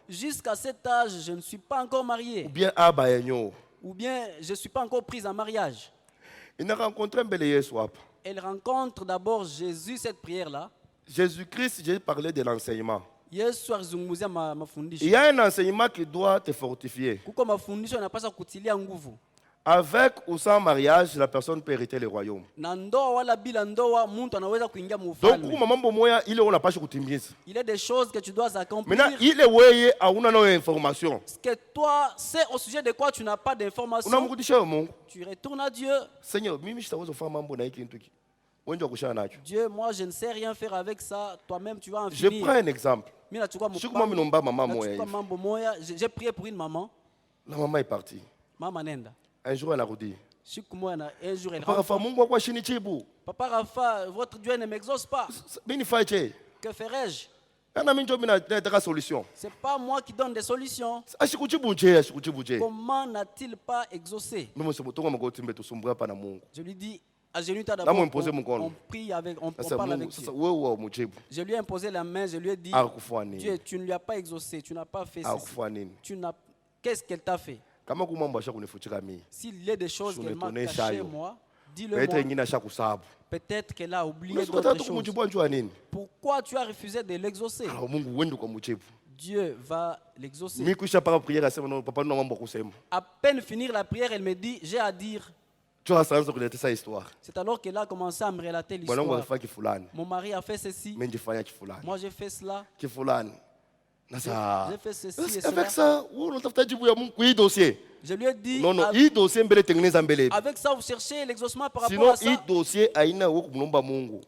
Jusqu'à cet âge, je ne suis pas encore marié. Ou bien je ne suis pas encore prise en mariage. Elle rencontre d'abord Jésus, cette prière-là. Jésus-Christ, j'ai parlé de l'enseignement. Il y a un enseignement qui doit te fortifier. Avec ou sans mariage, la personne peut hériter le royaume. Donc, il y a des choses que tu dois accomplir. Maintenant, il est où à une information. Que toi, c'est au sujet de quoi tu n'as pas d'information. Tu retournes à Dieu. Seigneur, Dieu, moi je ne sais rien faire avec ça. Toi-même, tu vas en finir. Je prends un exemple. J'ai prié pour une maman. La maman est partie. Un jour, elle a redit. Papa Rafa, votre Dieu ne m'exauce pas. Que ferais-je? C'est pas moi qui donne des solutions. Comment n'a-t-il pas exaucé? Je lui dis, on prie avec, on parle avec Dieu. Je lui ai imposé la main, je lui ai dit, Dieu, tu ne lui as pas exaucé, tu n'as pas fait ceci. Qu'est-ce qu'elle t'a fait? S'il y a des choses qu'elle m'a cachées, moi, dis-le moi. Peut-être qu'elle a oublié d'autres choses. Pourquoi tu as refusé de l'exaucer? Dieu va l'exaucer. À peine finir la prière, elle me dit, j'ai à dire. C'est alors qu'elle a commencé à me relater l'histoire. Mon mari a fait ceci. Moi j'ai fait cela. J'ai fait ceci et avec cela. Ça, je lui ai dit, non, avec ça vous cherchez l'exaucement par rapport à ça.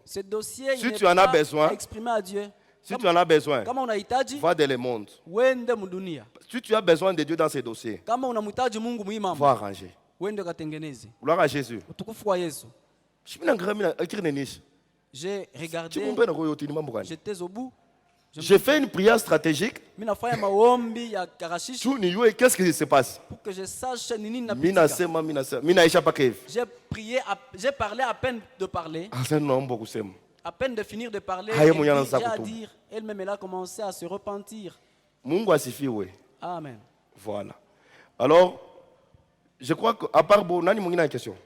Ce dossier, si tu en as besoin, exprimé à Dieu. Si tu en as besoin, va dans le monde. Si tu as besoin de Dieu dans ces dossiers, va arranger. Gloire à Jésus. J'ai regardé, j'étais au bout. J'ai fait une prière stratégique. Qu'est-ce qui se passe? Pour que je sache, j'ai prié, j'ai parlé à peine de parler. À peine de finir de parler, j'ai à dire, elle-même elle a commencé à se repentir. Amen. Voilà. Alors, je crois qu'à part Bonani, il y a une question.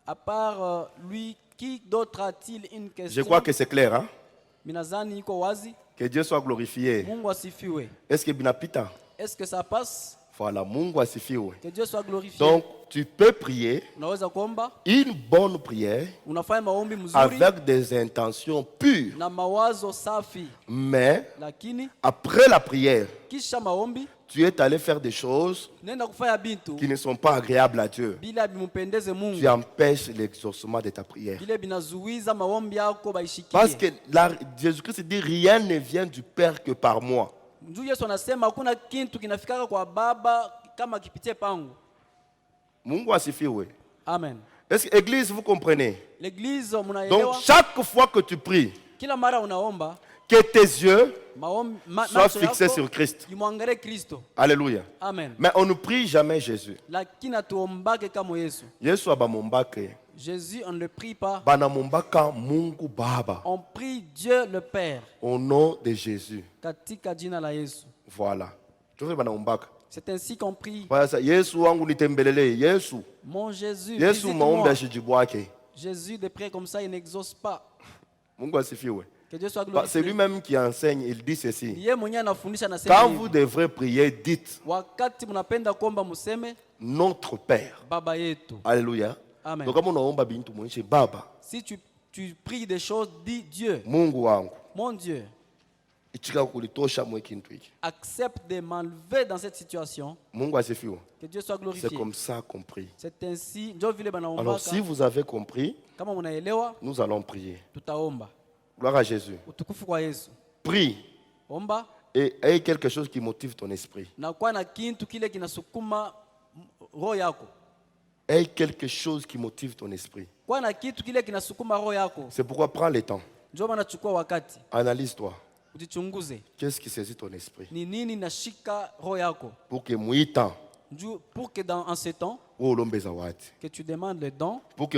À part lui, qui d'autre a-t-il une question? Je crois que c'est clair. Hein? Que Dieu soit glorifié. Est-ce que Binapita? Est-ce que ça passe? Voilà, Mungu asifiwe. Que Dieu soit glorifié. Donc, tu peux prier une bonne prière avec des intentions pures. Mais après la prière, tu es allé faire des choses qui ne sont pas agréables à Dieu. Tu empêches l'exaucement de ta prière. Parce que Jésus-Christ dit rien ne vient du Père que par moi. Mungu asifiwe. Amen. Est-ce que l'église, vous comprenez? L'église, donc chaque fois que tu pries, que tes yeux soient fixés sur Christ. Alléluia. Amen. Mais on ne prie jamais Jésus. Jésus, on ne le prie pas. Mungu Baba. On prie Dieu le Père. Au nom de Jésus. Voilà. C'est ainsi qu'on prie. Mon Jésus, Jésus de prier comme ça, il n'exauce pas. Que Dieu soit glorifié. C'est lui-même qui enseigne, il dit ceci. Quand vous devrez prier, dites notre Père. Alléluia. Amen. Si tu pries des choses, dis Dieu. Mon Dieu. Accepte de m'enlever dans cette situation. Que Dieu soit glorifié. C'est comme ça qu'on prie. C'est ainsi. Alors si vous avez compris, nous allons prier. Gloire à Jésus. Prie. Et aie quelque chose qui motive ton esprit. Aie quelque chose qui motive ton esprit. C'est pourquoi prends le temps. Analyse-toi. Qu'est-ce qui saisit ton esprit? Pour que en ce temps, que tu demandes le don, pour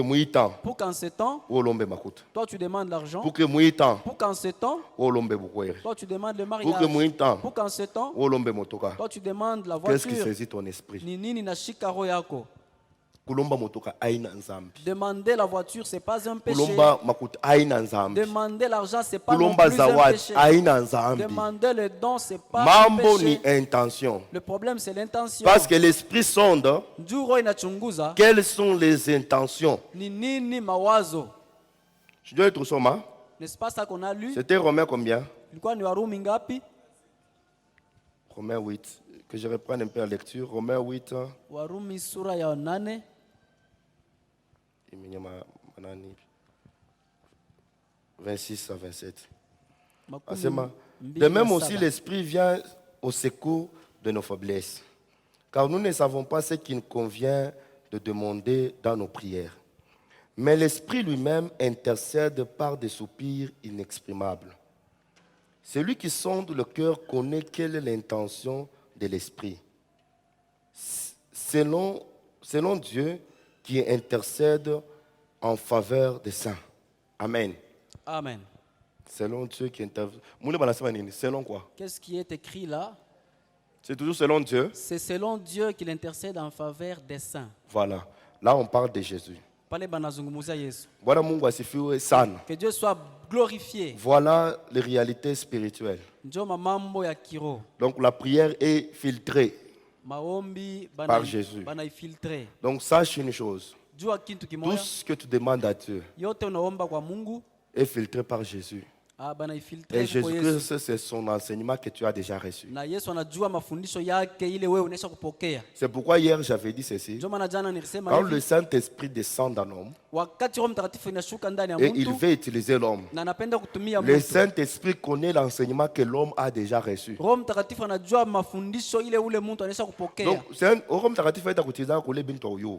qu'en ce temps, toi tu demandes l'argent, pour qu'en ce temps, toi tu demandes le mariage, pour qu'en ce temps, toi tu demandes la voiture. Qu'est-ce qui saisit ton esprit? Demander la voiture, c'est pas un péché. Demander l'argent, c'est pas non plus un péché. Demander le don, c'est pas un péché. Le problème, c'est l'intention. Parce que l'esprit sonde quelles sont les intentions. Je dois être au n'est-ce pas ça qu'on a lu? C'était Romains combien? Romains 8. Que je reprenne un peu la lecture. Romains 8. 26 à 27. De même aussi, l'Esprit vient au secours de nos faiblesses, car nous ne savons pas ce qu'il convient de demander dans nos prières. Mais l'Esprit lui-même intercède par des soupirs inexprimables. Celui qui sonde le cœur connaît quelle est l'intention de l'Esprit. Selon Dieu qui intercède en faveur des saints. Amen. Amen. Selon Dieu qui intercède. Selon quoi? Qu'est-ce qui est écrit là? C'est toujours selon Dieu. C'est selon Dieu qu'il intercède en faveur des saints. Voilà. Là, on parle de Jésus. Que Dieu soit glorifié. Voilà les réalités spirituelles. Donc la prière est filtrée par Jésus. Donc sache une chose. Tout ce que tu demandes à Dieu est filtré par Jésus. Et Jésus-Christ, c'est son enseignement que tu as déjà reçu. C'est pourquoi hier j'avais dit ceci. Quand le Saint-Esprit descend dans l'homme et il veut utiliser l'homme, le Saint-Esprit connaît l'enseignement que l'homme a déjà reçu. Donc,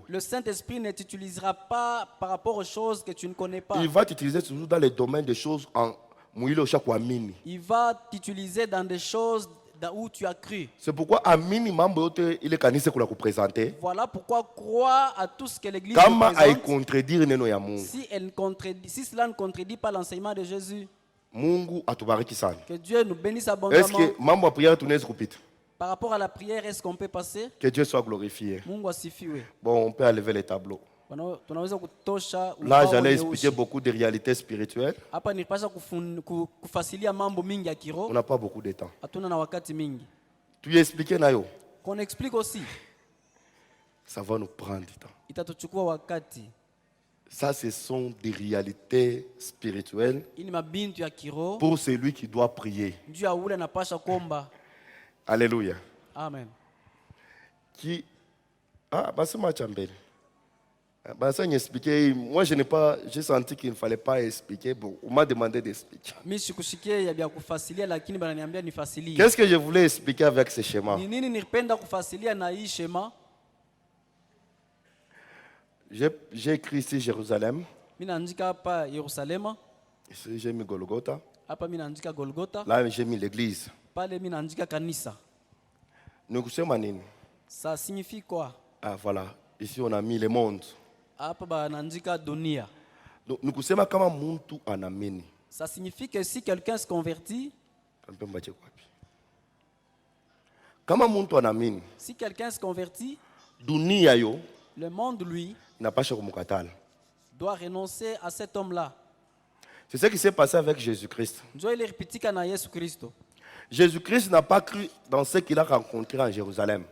le Saint-Esprit ne t'utilisera pas par rapport aux choses que tu ne connais pas. Il va t'utiliser toujours dans les domaines des choses il va t'utiliser dans des choses où tu as cru. C'est pourquoi voilà pourquoi croire à tout ce que l'Église présente. Si cela ne contredit pas l'enseignement de Jésus. Que Dieu nous bénisse abondamment. Par rapport à la prière, est-ce qu'on peut passer? Que Dieu soit glorifié. Bon, on peut enlever les tableaux. Là, j'allais expliquer beaucoup de réalités spirituelles. On n'a pas beaucoup de temps. Tu expliquais Nayo. qu'on explique aussi. Ça va nous prendre du temps. Itatuchukua wakati. Ça, ce sont des réalités spirituelles pour celui qui doit prier. Alléluia. Amen. Qui moi je n'ai pas, j'ai senti qu'il ne fallait pas expliquer. Bon, on m'a demandé d'expliquer. Qu'est-ce que je voulais expliquer avec ce schéma? J'ai écrit ici Jérusalem. Ici j'ai mis Golgotha. Là j'ai mis l'église. Ça signifie quoi? Ah voilà, ici on a mis le monde. Donc nous kusema kama muntu anamini. Ça signifie que si quelqu'un se convertit, kama muntu anamini, si quelqu'un se convertit, dunia yo, le monde lui doit renoncer à cet homme-là. C'est ce qui s'est passé avec Jésus-Christ. Jésus-Christ n'a pas cru dans ce qu'il a rencontré en Jérusalem.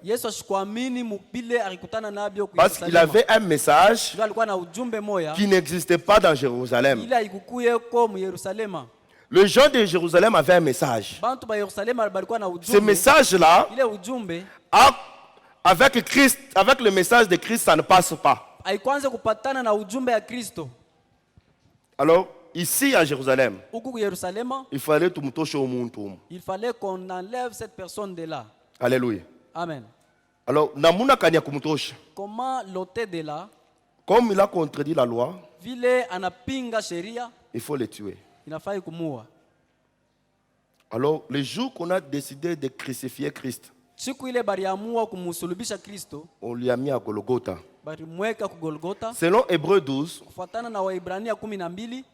Parce qu'il avait un message qui n'existait pas dans Jérusalem. Le gens de Jérusalem avaient un message. Ce message-là, avec Christ, avec le message de Christ, ça ne passe pas. Alors, ici à Jérusalem, il fallait qu'on enlève cette personne de là. Alléluia. Amen. Alors, comment l'ôter de là? Comme il a contredit la loi, il faut le tuer. Il a failli kumua. Alors, le jour qu'on a décidé de crucifier Christ, on lui a mis à Golgotha. Selon Hébreux 12,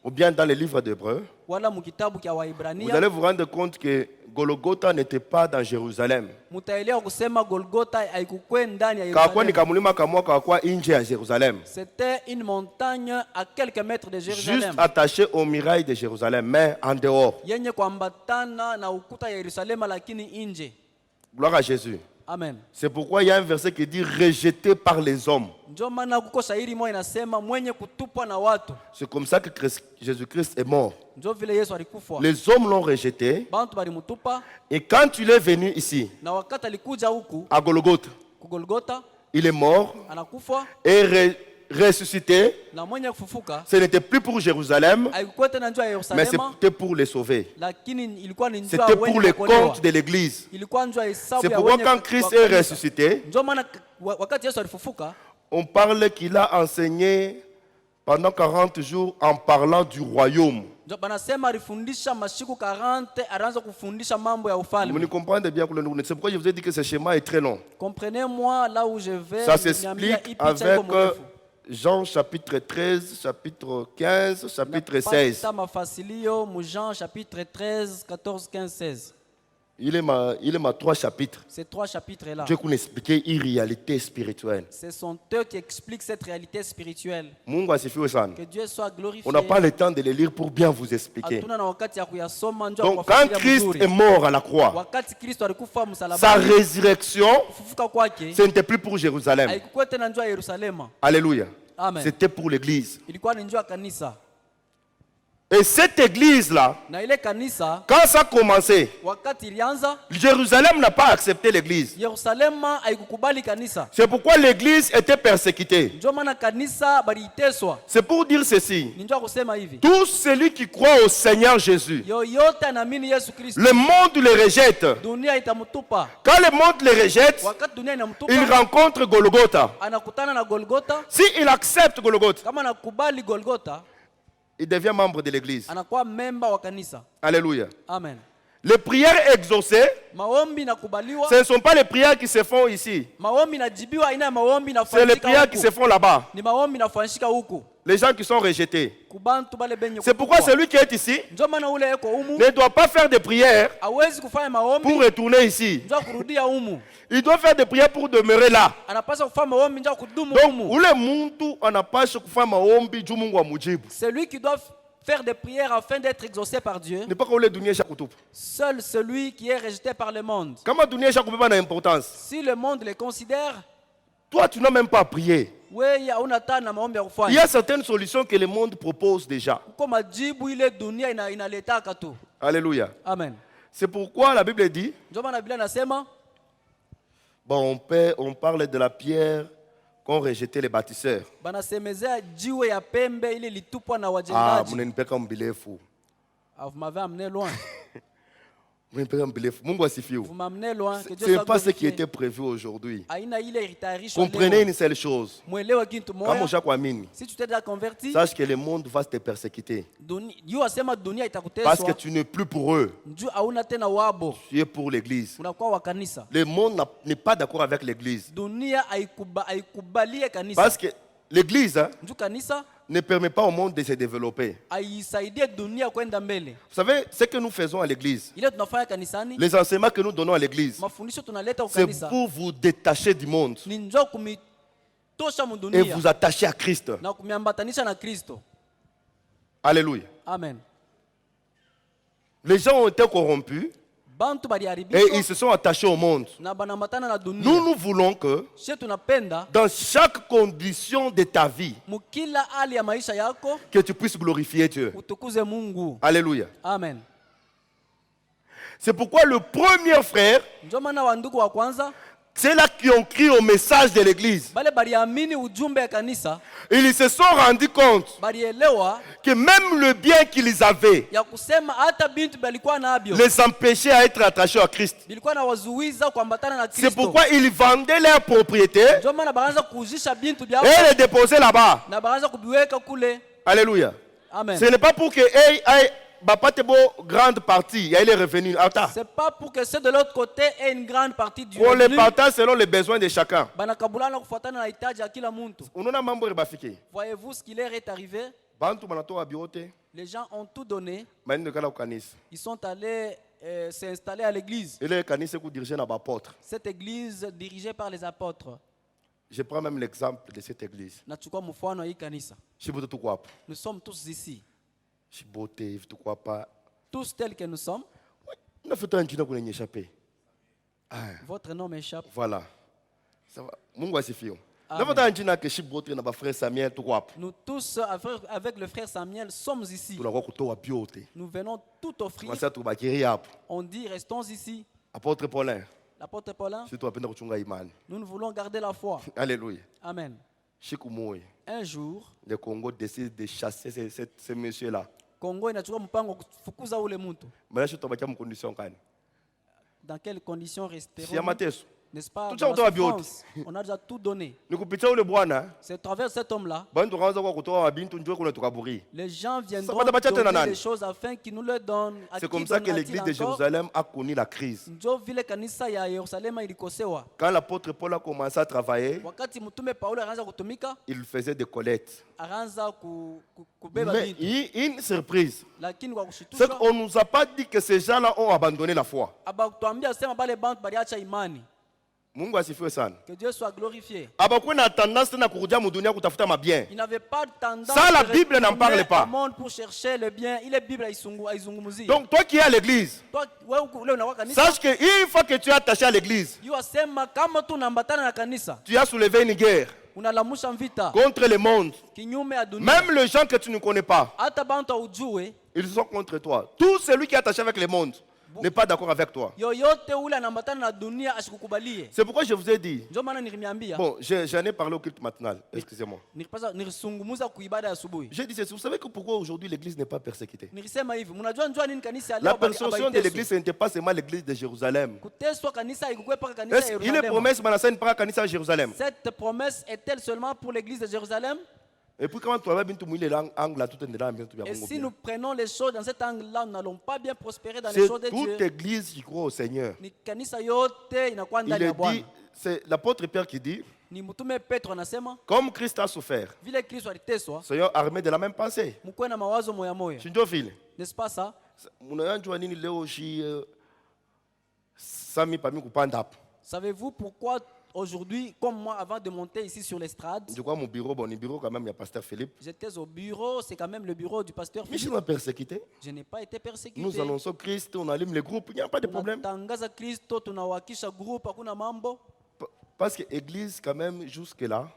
ou bien dans le livre d'Hébreux, vous allez vous rendre compte que Golgotha n'était pas dans Jérusalem. C'était une montagne à quelques mètres de Jérusalem. Juste attachée aux murailles de Jérusalem, mais en dehors. Gloire à Jésus. Amen. C'est pourquoi il y a un verset qui dit rejeté par les hommes. C'est comme ça que Jésus-Christ est mort. Les hommes l'ont rejeté. Et quand il est venu ici, à Golgotha, il est mort et ressuscité. Ce n'était plus pour Jérusalem, mais c'était pour les sauver. C'était pour le compte de l'église. C'est pourquoi quand Christ est ressuscité, on parle qu'il a enseigné pendant 40 jours en parlant du royaume. Vous me comprenez bien, c'est pourquoi je vous ai dit que ce schéma est très long. Comprenez-moi là où je vais. Ça s'explique avec Jean chapitre 13, chapitre 15, chapitre 16. Jean chapitre 13, 14, 15, 16. Il est ma 3 chapitres. Ces 3 chapitres-là. Dieu qu'on expliquait une réalité spirituelle. Ce sont eux qui expliquent cette réalité spirituelle. Que Dieu soit glorifié. On n'a pas le temps de les lire pour bien vous expliquer. Donc quand Christ est mort à la croix, sa résurrection, ce n'était plus pour Jérusalem. Alléluia. C'était pour l'église. Et cette église-là, quand ça a commencé, Jérusalem n'a pas accepté l'église. C'est pourquoi l'église était persécutée. C'est pour dire ceci. Tout celui qui croit au Seigneur Jésus, le monde le rejette. Quand le monde le rejette, il rencontre Golgotha. S'il accepte Golgotha, il devient membre de l'église. Alléluia. Amen. Les prières exaucées, ce ne sont pas les prières qui se font ici. C'est les prières qui se font là-bas. Les gens qui sont rejetés. C'est pourquoi celui qui est ici ne doit pas faire de prières pour retourner ici. Il doit faire des prières pour demeurer là. Donc, celui qui doit faire des prières afin d'être exaucé par Dieu. Seul celui qui est rejeté par le monde. Si le monde les considère, toi tu n'as même pas prié. Il y a certaines solutions que le monde propose déjà. Alléluia. Amen. C'est pourquoi la Bible dit, bon, on parle de la pierre qu'ont rejeté les bâtisseurs. Ah, vous m'avez amené loin. Vous m'amenez loin. Ce n'est pas ce qui était prévu aujourd'hui. Comprenez une seule chose. Si tu t'es déjà converti, sache que le monde va te persécuter. Parce que tu n'es plus pour eux. Tu es pour l'église. Le monde n'est pas d'accord avec l'église. Parce que l'église ne permet pas au monde de se développer. Vous savez, ce que nous faisons à l'église, les enseignements que nous donnons à l'église, c'est pour vous détacher du monde et vous attacher à Christ. Alléluia. Amen. Les gens ont été corrompus et ils se sont attachés au monde. Nous voulons que dans chaque condition de ta vie, que tu puisses glorifier Dieu. Alléluia. Amen. C'est pourquoi le premier frère, c'est là qui ont crié au message de l'église. Ils se sont rendus compte que même le bien qu'ils avaient les empêchait à être attachés à Christ. C'est pourquoi ils vendaient leurs propriétés et les déposaient là-bas. Alléluia. Amen. Ce n'est pas pour que grande partie, il y a les revenus. C'est pas pour que ceux de l'autre côté aient une grande partie du revenu. On les partage selon les besoins de chacun. Voyez-vous ce qui leur est arrivé? Les gens ont tout donné. Ils sont allés s'installer à l'église. Cette église dirigée par les apôtres. Je prends même l'exemple de cette église. Nous sommes tous ici. Tous tels que nous sommes. Votre nom m'échappe. Voilà. Nous tous, avec le frère Samuel, sommes ici. Nous venons tout offrir. On dit, restons ici. Apôtre Paulin. L'apôtre Paulin. Nous voulons garder la foi. Alléluia. Amen. Un jour, le Congo décide de chasser ce monsieur-là. Dans quelles conditions resteront-nous? N'est-ce pas? Dans la souffrance, on a déjà tout donné. C'est à travers cet homme-là. Les gens viendront donner des choses afin qu'ils nous le donnent. C'est comme ça que l'église de Jérusalem a connu la crise. Quand l'apôtre Paul a commencé à travailler, il faisait des collectes. Mais une surprise, c'est qu'on ne nous a pas dit que ces gens-là ont abandonné la foi. Que Dieu soit glorifié. Il n'avait pas tendance ça, la Bible n'en parle pas. Pour chercher le bien. Donc toi qui es à l'église, sache qu'une fois que tu es attaché à l'église, tu as soulevé une guerre contre le monde. Même les gens que tu ne connais pas, ils sont contre toi. Tout celui qui est attaché avec le monde n'est pas d'accord avec toi. C'est pourquoi je vous ai dit. Bon, j'en ai parlé au culte matinal. Excusez-moi. J'ai dit ceci. Vous savez que pourquoi aujourd'hui l'église n'est pas persécutée? La persécution de l'église, ce n'était pas seulement l'église de Jérusalem. Il est promesse à Jérusalem. Cette promesse est-elle seulement pour l'église de Jérusalem? Et puis quand et si nous prenons les choses dans cet angle-là, nous n'allons pas bien prospérer dans les choses de Dieu. Toute église qui croit au Seigneur. Il est dit, c'est l'apôtre Pierre qui dit, comme Christ a souffert, soyons armés de la même pensée. N'est-ce pas ça? Savez-vous pourquoi aujourd'hui, comme moi, avant de monter ici sur l'estrade, je crois mon bureau, bon, le bureau quand même, il y a pasteur Philippe. J'étais au bureau, c'est quand même le bureau du pasteur Mais Philippe. je n'ai pas persécuté. Je n'ai pas été persécuté. Nous annonçons Christ, on allume les groupes, il n'y a pas de problème. Parce que l'église, quand même, jusque-là,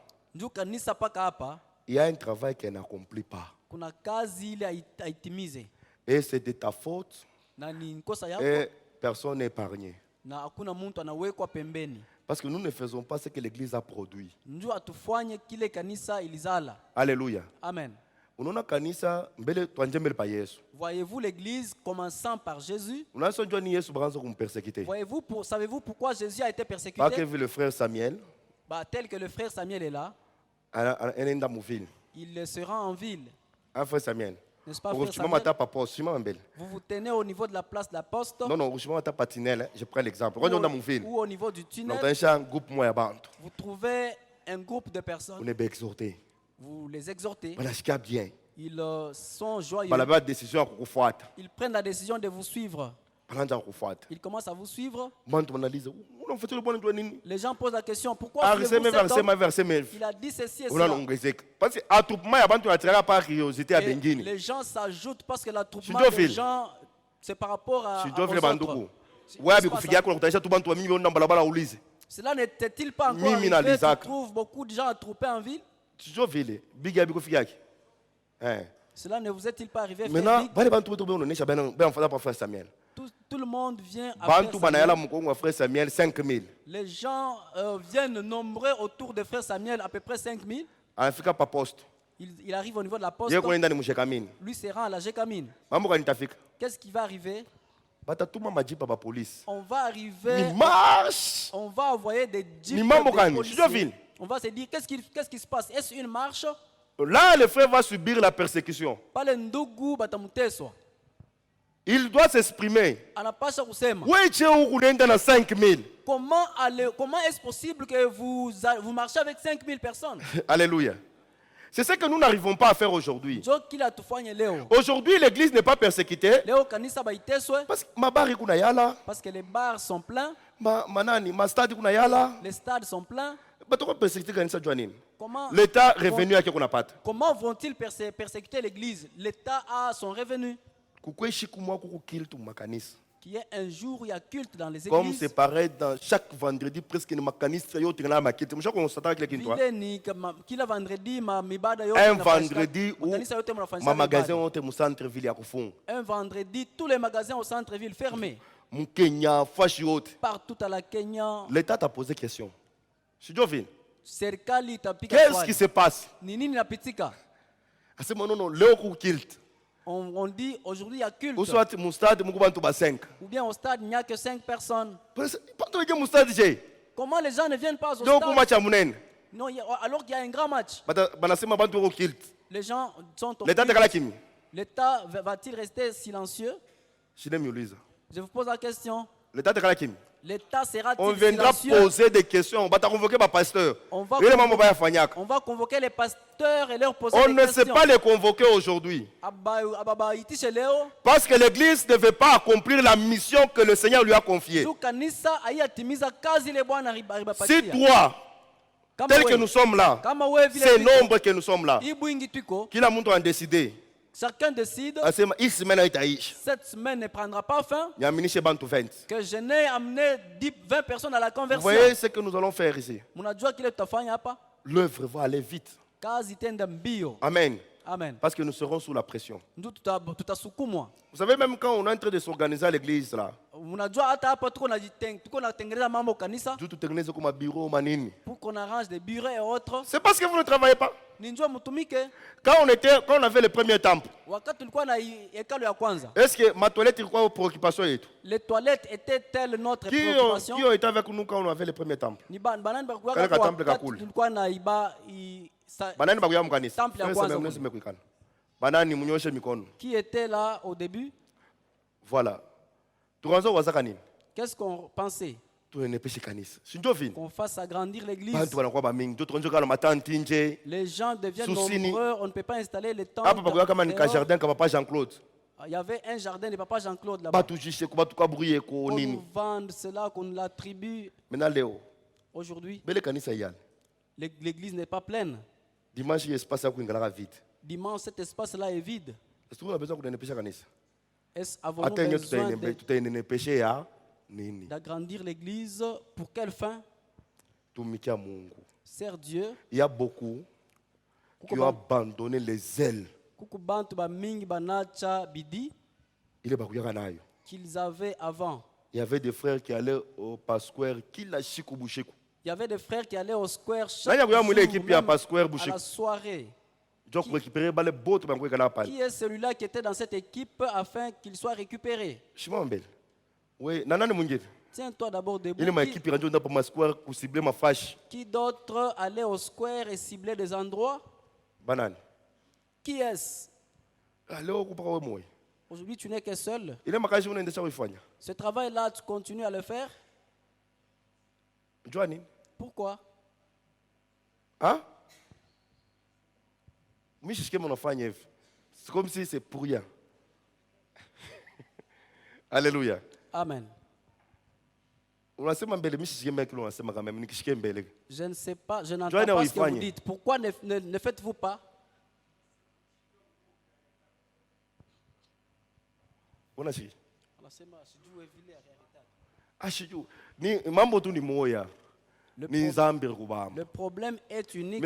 il y a un travail qu'elle n'accomplit pas. Et c'est de ta faute. Et personne n'est épargné. Parce que nous ne faisons pas ce que l'église a produit. Alléluia. Amen. Voyez-vous l'église commençant par Jésus? Voyez-vous, savez-vous pourquoi Jésus a été persécuté? Le frère Samuel, tel que le frère Samuel est là, il se rend en ville. Frère Samuel. N'est-ce pas, frère Samuel? Vous vous tenez au niveau de la place de la poste. Non, je prends l'exemple. Ou au niveau du tunnel. Vous trouvez un groupe de personnes. Vous les exhortez. Ils sont joyeux. Ils prennent la décision de vous suivre. Ils commencent à vous suivre. Les gens posent la question, pourquoi suivez-vous cet homme? Il a dit ceci et cela. Et les gens s'ajoutent parce que l'attroupement des gens, c'est par rapport à aux autres. Cela n'était-il pas encore arrivé? Tu trouves beaucoup de gens attroupés en ville? Cela ne vous est-il pas arrivé? Maintenant, tout le monde vient à frère Samuel. 5 000. Les gens viennent nombreux autour de frère Samuel, à peu près 5 000. Il arrive au niveau de la poste. Lui se rend à la Gécamine. Qu'est-ce qui va arriver? On va arriver. On va envoyer des jeeps de policiers. On va se dire, qu'est-ce qui se passe? Est-ce une marche? Là, le frère va subir la persécution. Il doit s'exprimer. Comment est-ce possible que vous marchez avec 5 000 personnes? Alléluia. C'est ce que nous n'arrivons pas à faire aujourd'hui. Aujourd'hui, l'église n'est pas persécutée. Parce que les bars sont pleins. Les stades sont pleins. L'État revenu à qui qu'on a pas. Comment vont-ils persécuter l'église? L'État a son revenu. Qui est un jour où il y a culte dans les églises. Comme c'est pareil dans chaque vendredi, presque une macaniste. Un vendredi où ma magasin au centre-ville. Un vendredi, tous les magasins au centre-ville fermés. Partout à la Kenya. L'État t'a posé question. Qu'est-ce qui se passe? On dit aujourd'hui il y a culte. Ou bien au stade il n'y a que 5 personnes. Comment les gens ne viennent pas au stade? Non, alors qu'il y a un grand match. Les gens sont au culte. L'État va-t-il rester silencieux? Je vous pose la question. L'État sera on viendra poser des questions. On va convoquer les pasteurs. On va convoquer les pasteurs et leur poser des questions. On ne sait pas les convoquer aujourd'hui. Parce que l'Église ne veut pas accomplir la mission que le Seigneur lui a confiée. Si toi, tel que nous sommes là, c'est nombre que nous sommes là, qui l'a montré en décidé. Chacun décide. Cette semaine ne prendra pas fin. Que je n'ai amené 20 personnes à la conversion. Vous voyez ce que nous allons faire ici. L'œuvre va aller vite. Amen. Amen. Parce que nous serons sous la pression. Vous savez, même quand on est en train de s'organiser à l'église là, pour qu'on arrange des bureaux et autres, c'est parce que vous ne travaillez pas. Quand on avait le premier temple, est-ce que ma toilette était quoi préoccupation? Les toilettes étaient-elles notre préoccupation? Qui ont été avec nous quand on avait le premier temple? Qui était là au début? Voilà. Qu'est-ce qu'on pensait? Qu'on fasse agrandir l'église. Les gens deviennent nombreux, on ne peut pas installer les tentes. Il y avait un jardin de papa Jean-Claude là-bas. On nous vend cela, qu'on l'attribue. Aujourd'hui, l'église n'est pas pleine. Dimanche, cet espace-là est vide. Est-ce avons-nous besoin d'agrandir l'église? Pour quelle fin? Sert Dieu. Il y a beaucoup qui ont abandonné les ailes qu'ils avaient avant. Il y avait des frères qui allaient au Pasquare. Il y avait des frères qui allaient au square chaque jour, à la soirée. Qui est celui-là qui était dans cette équipe afin qu'il soit récupéré? Tiens-toi d'abord debout. Qui d'autre allait au square et ciblait des endroits? Qui est-ce? Aujourd'hui, tu n'es que seul. Ce travail-là, tu continues à le faire? Pourquoi? Hein? C'est comme si c'est pour rien. Alléluia. Amen. Je ne sais pas, je n'entends pas ce que vous dites. Pourquoi ne faites-vous pas? Le problème est unique,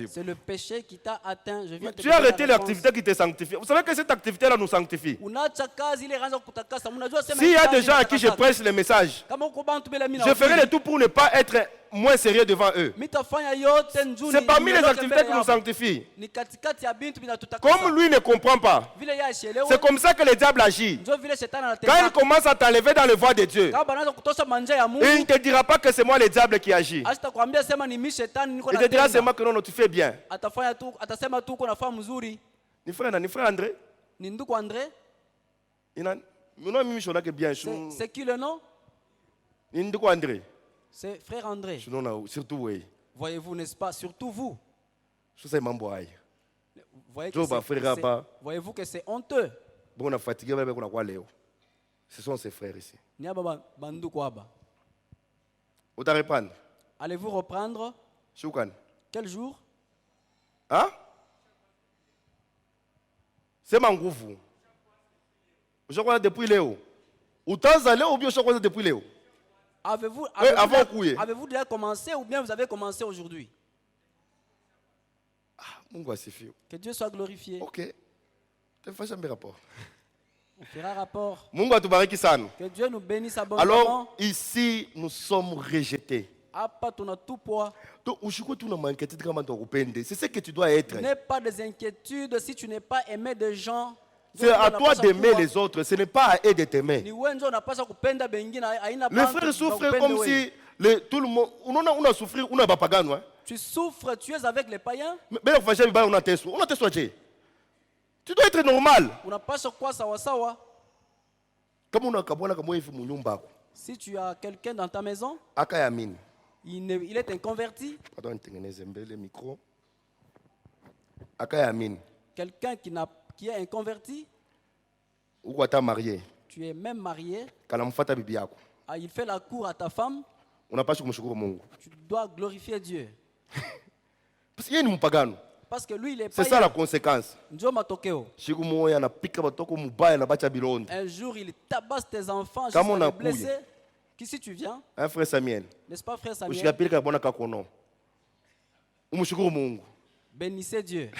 c'est le péché qui t'a atteint. Tu as arrêté l'activité qui te sanctifie. Vous savez que cette activité-là nous sanctifie. S'il y a des gens à qui je prêche le message, je ferai le tout pour ne pas être moins sérieux devant eux. C'est parmi les activités qui nous sanctifient. Comme lui ne comprend pas, c'est comme ça que le diable agit. Quand il commence à t'enlever dans le voie de Dieu, il ne te dira pas que c'est moi le diable qui agit. Il te dira seulement que non, tu fais bien. Ni frère André. C'est qui le nom? André. C'est frère André. Surtout oui. Voyez-vous, n'est-ce pas? Surtout vous. Voyez-vous que c'est honteux. Ce sont ses frères ici. Allez-vous reprendre? Quel jour? Hein? C'est Mangoufou. Je crois depuis Léo. Ou t'as allé ou bien je crois depuis Léo. Avez-vous déjà commencé ou bien vous avez commencé aujourd'hui? Que Dieu soit glorifié. Ok. Tu fais un rapport. On fera rapport. Que Dieu nous bénisse abondamment. Alors, ici, nous sommes rejetés. C'est ce que tu dois être. N'aie pas des inquiétudes si tu n'es pas aimé de gens. C'est à toi d'aimer les autres, ce n'est pas à eux de t'aimer. Les frères souffrent comme si tout le monde. On a souffert, on a pas pagano. Tu souffres, tu es avec les païens. Tu dois être normal. Si tu as quelqu'un dans ta maison, il est inconverti. Quelqu'un qui est inconverti. Tu es même marié. Il fait la cour à ta femme. Tu dois glorifier Dieu. Parce que lui, il est païen. C'est ça la conséquence. Un jour, il tabasse tes enfants jusqu'à les blesser. Si tu viens, un frère Samuel. N'est-ce pas, frère Samuel? Bénissez Dieu.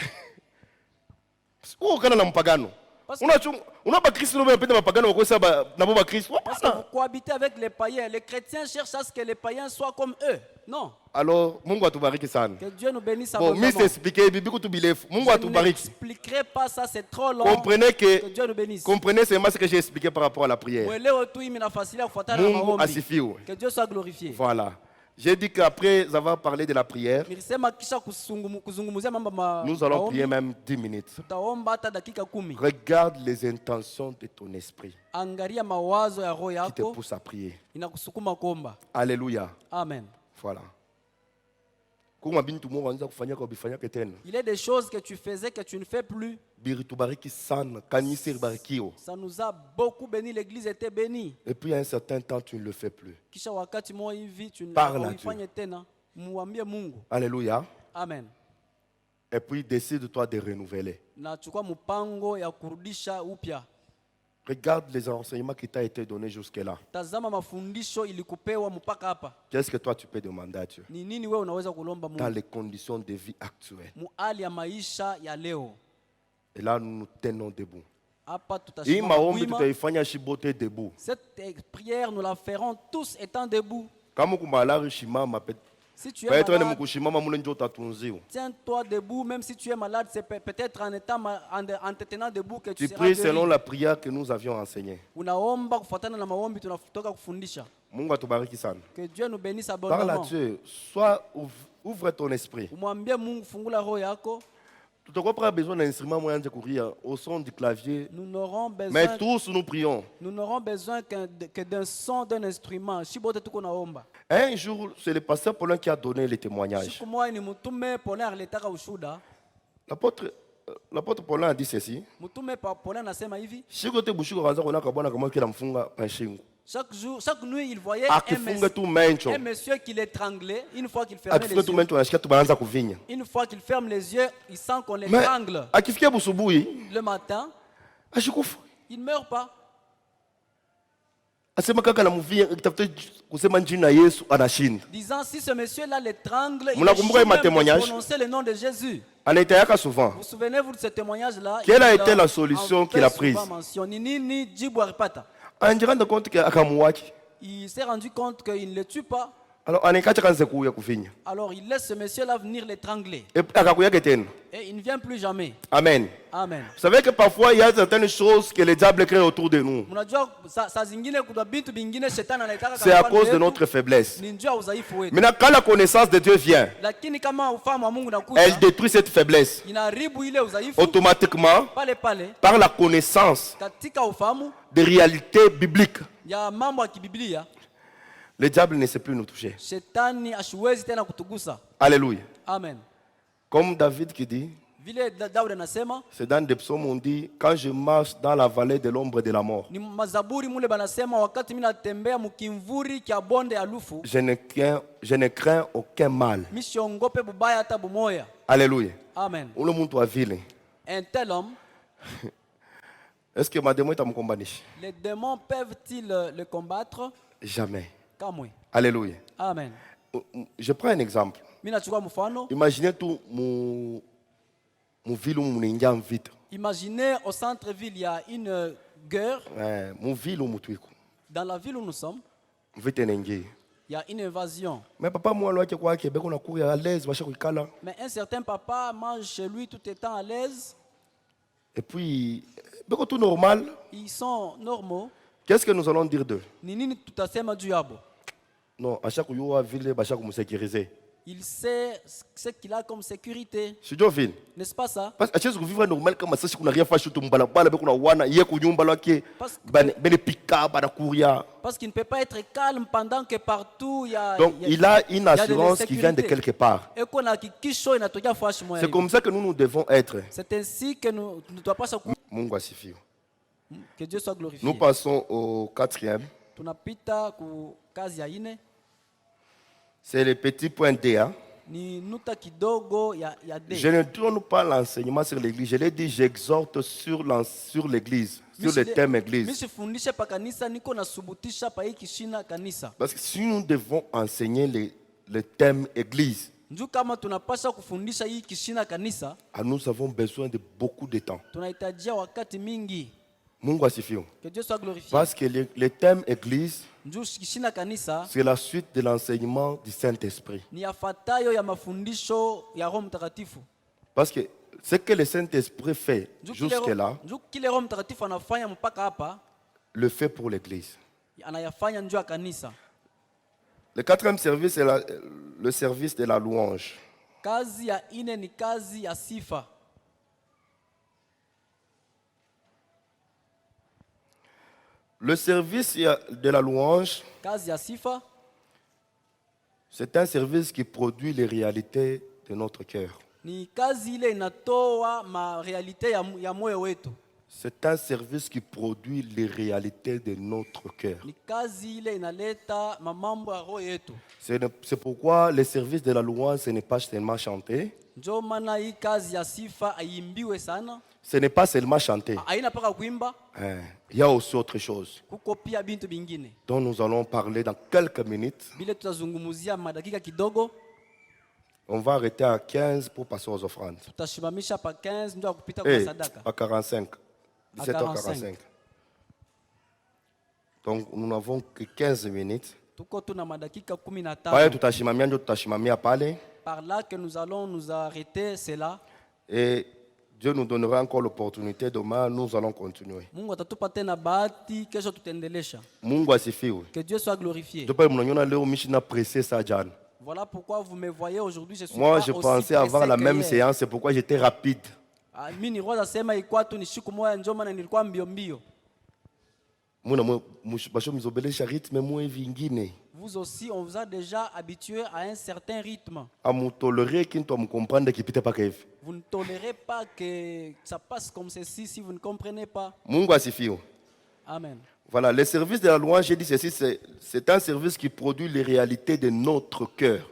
Parce que vous cohabitez avec les païens. Les chrétiens cherchent à ce que les païens soient comme eux. Non. Alors, que Dieu nous bénisse abondamment. Je n'expliquerai pas ça, c'est trop long. Comprenez que Dieu nous bénisse. Comprenez seulement ce que j'ai expliqué par rapport à la prière. Que Dieu soit glorifié. Voilà. J'ai dit qu'après avoir parlé de la prière, nous allons prier même 10 minutes. Regarde les intentions de ton esprit qui te poussent à prier. Alléluia. Amen. Voilà. Il y a des choses que tu faisais que tu ne fais plus. Ça nous a beaucoup béni, l'église était bénie. Et puis à un certain temps, tu ne le fais plus. Parle à Dieu. Alléluia. Amen. Et puis décide-toi de renouveler. Regarde les enseignements qui t'ont été donnés jusque-là. Qu'est-ce que toi tu peux demander à Dieu dans les conditions de vie actuelles? Et là, nous nous tenons debout. Cette prière, nous la ferons tous étant debout. Si tu es malade, tiens-toi debout, même si tu es malade, c'est peut-être en te tenant debout que tu seras guéri. Tu pries selon la prière que nous avions enseignée. Que Dieu nous bénisse abondamment. Parle à Dieu, ouvre ton esprit. Tu n'auras pas besoin d'un instrument moyen de courir au son du clavier. Mais tous nous prions. Nous n'aurons besoin que d'un son d'un instrument. Un jour, c'est le pasteur Paulin qui a donné les témoignages. L'apôtre Paulin a dit ceci. Chaque nuit, il voyait un monsieur qui l'étranglait. Une fois qu'il ferme les yeux, une fois qu'il ferme les yeux, il sent qu'on l'étrangle. Le matin, il ne meurt pas. Disant, si ce monsieur-là l'étrangle, il peut prononcer le nom de Jésus. Vous souvenez-vous de ce témoignage-là? Quelle a été la solution qu'il a prise? Il s'est rendu compte qu'il ne le tue pas. Alors il laisse ce monsieur-là venir l'étrangler. Et il ne vient plus jamais. Amen. Amen. Vous savez que parfois il y a certaines choses que le diable crée autour de nous. C'est à cause de notre faiblesse. Maintenant, quand la connaissance de Dieu vient, elle détruit cette faiblesse automatiquement par la connaissance des réalités bibliques. Le diable ne sait plus nous toucher. Alléluia. Amen. Comme David qui dit, c'est dans des psaumes on dit, quand je marche dans la vallée de l'ombre de la mort, je ne crains aucun mal. Alléluia. Amen. Un tel homme, est-ce que ma démon est à me combattre? Les démons peuvent-ils le combattre? Jamais. Kamwe. Alléluia. Amen. Je prends un exemple. Imaginez tout mon ville où mon Indien vite. Imaginez au centre-ville, il y a une guerre. Mon ville où dans la ville où nous sommes, il y a une invasion. Mais papa, moi, à l'aise. Mais un certain papa mange chez lui tout étant à l'aise. Et puis, tout normal. Ils sont normaux. Qu'est-ce que nous allons dire d'eux? Non, à chaque ville, à chaque sécurisé. Il sait ce qu'il a comme sécurité. N'est-ce pas ça? Parce qu'il ne peut pas être calme pendant que partout il y a. Donc il a une assurance qui vient de quelque part. C'est comme ça que nous devons être. C'est ainsi que nous ne doit pas se. Que Dieu soit glorifié. Nous passons au 4e. C'est le petit point D. Je ne tourne pas l'enseignement sur l'église. Je l'ai dit, j'exhorte sur l'église, sur le thème église. Parce que si nous devons enseigner le thème église, nous avons besoin de beaucoup de temps. Que Dieu soit glorifié. Parce que le thème église, c'est la suite de l'enseignement du Saint-Esprit. Parce que ce que le Saint-Esprit fait jusque-là, le fait pour l'église. Le 4e service, c'est le service de la louange. Le service de la louange, C'est un service qui produit les réalités de notre cœur. C'est un service qui produit les réalités de notre cœur. C'est pourquoi le service de la louange, ce n'est pas seulement chanter. Ce n'est pas seulement chanter. Il y a aussi autre chose dont nous allons parler dans quelques minutes. On va arrêter à 15 pour passer aux offrandes. À 45. 17h45. Donc nous n'avons que 15 minutes. Par là que nous allons nous arrêter, c'est là. Et Dieu nous donnera encore l'opportunité demain, nous allons continuer. Que Dieu soit glorifié. Voilà pourquoi vous me voyez aujourd'hui. Moi, je pensais avoir la même séance, c'est pourquoi j'étais rapide. Vous aussi, on vous a déjà habitué à un certain rythme. Vous ne tolérez pas que ça passe comme ceci si vous ne comprenez pas. Amen. Voilà, le service de la louange, j'ai dit ceci, c'est un service qui produit les réalités de notre cœur.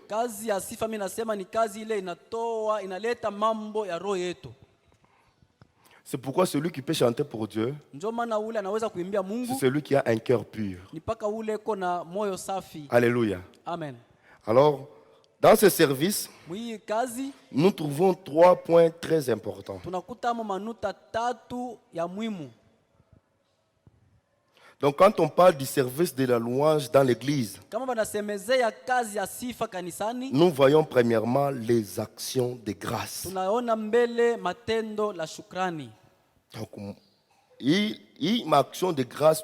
C'est pourquoi celui qui peut chanter pour Dieu, c'est celui qui a un cœur pur. Alléluia. Amen. Alors, dans ce service, nous trouvons 3 points très importants. Donc quand on parle du service de la louange dans l'église, nous voyons premièrement les actions de grâce. Donc, action de grâce,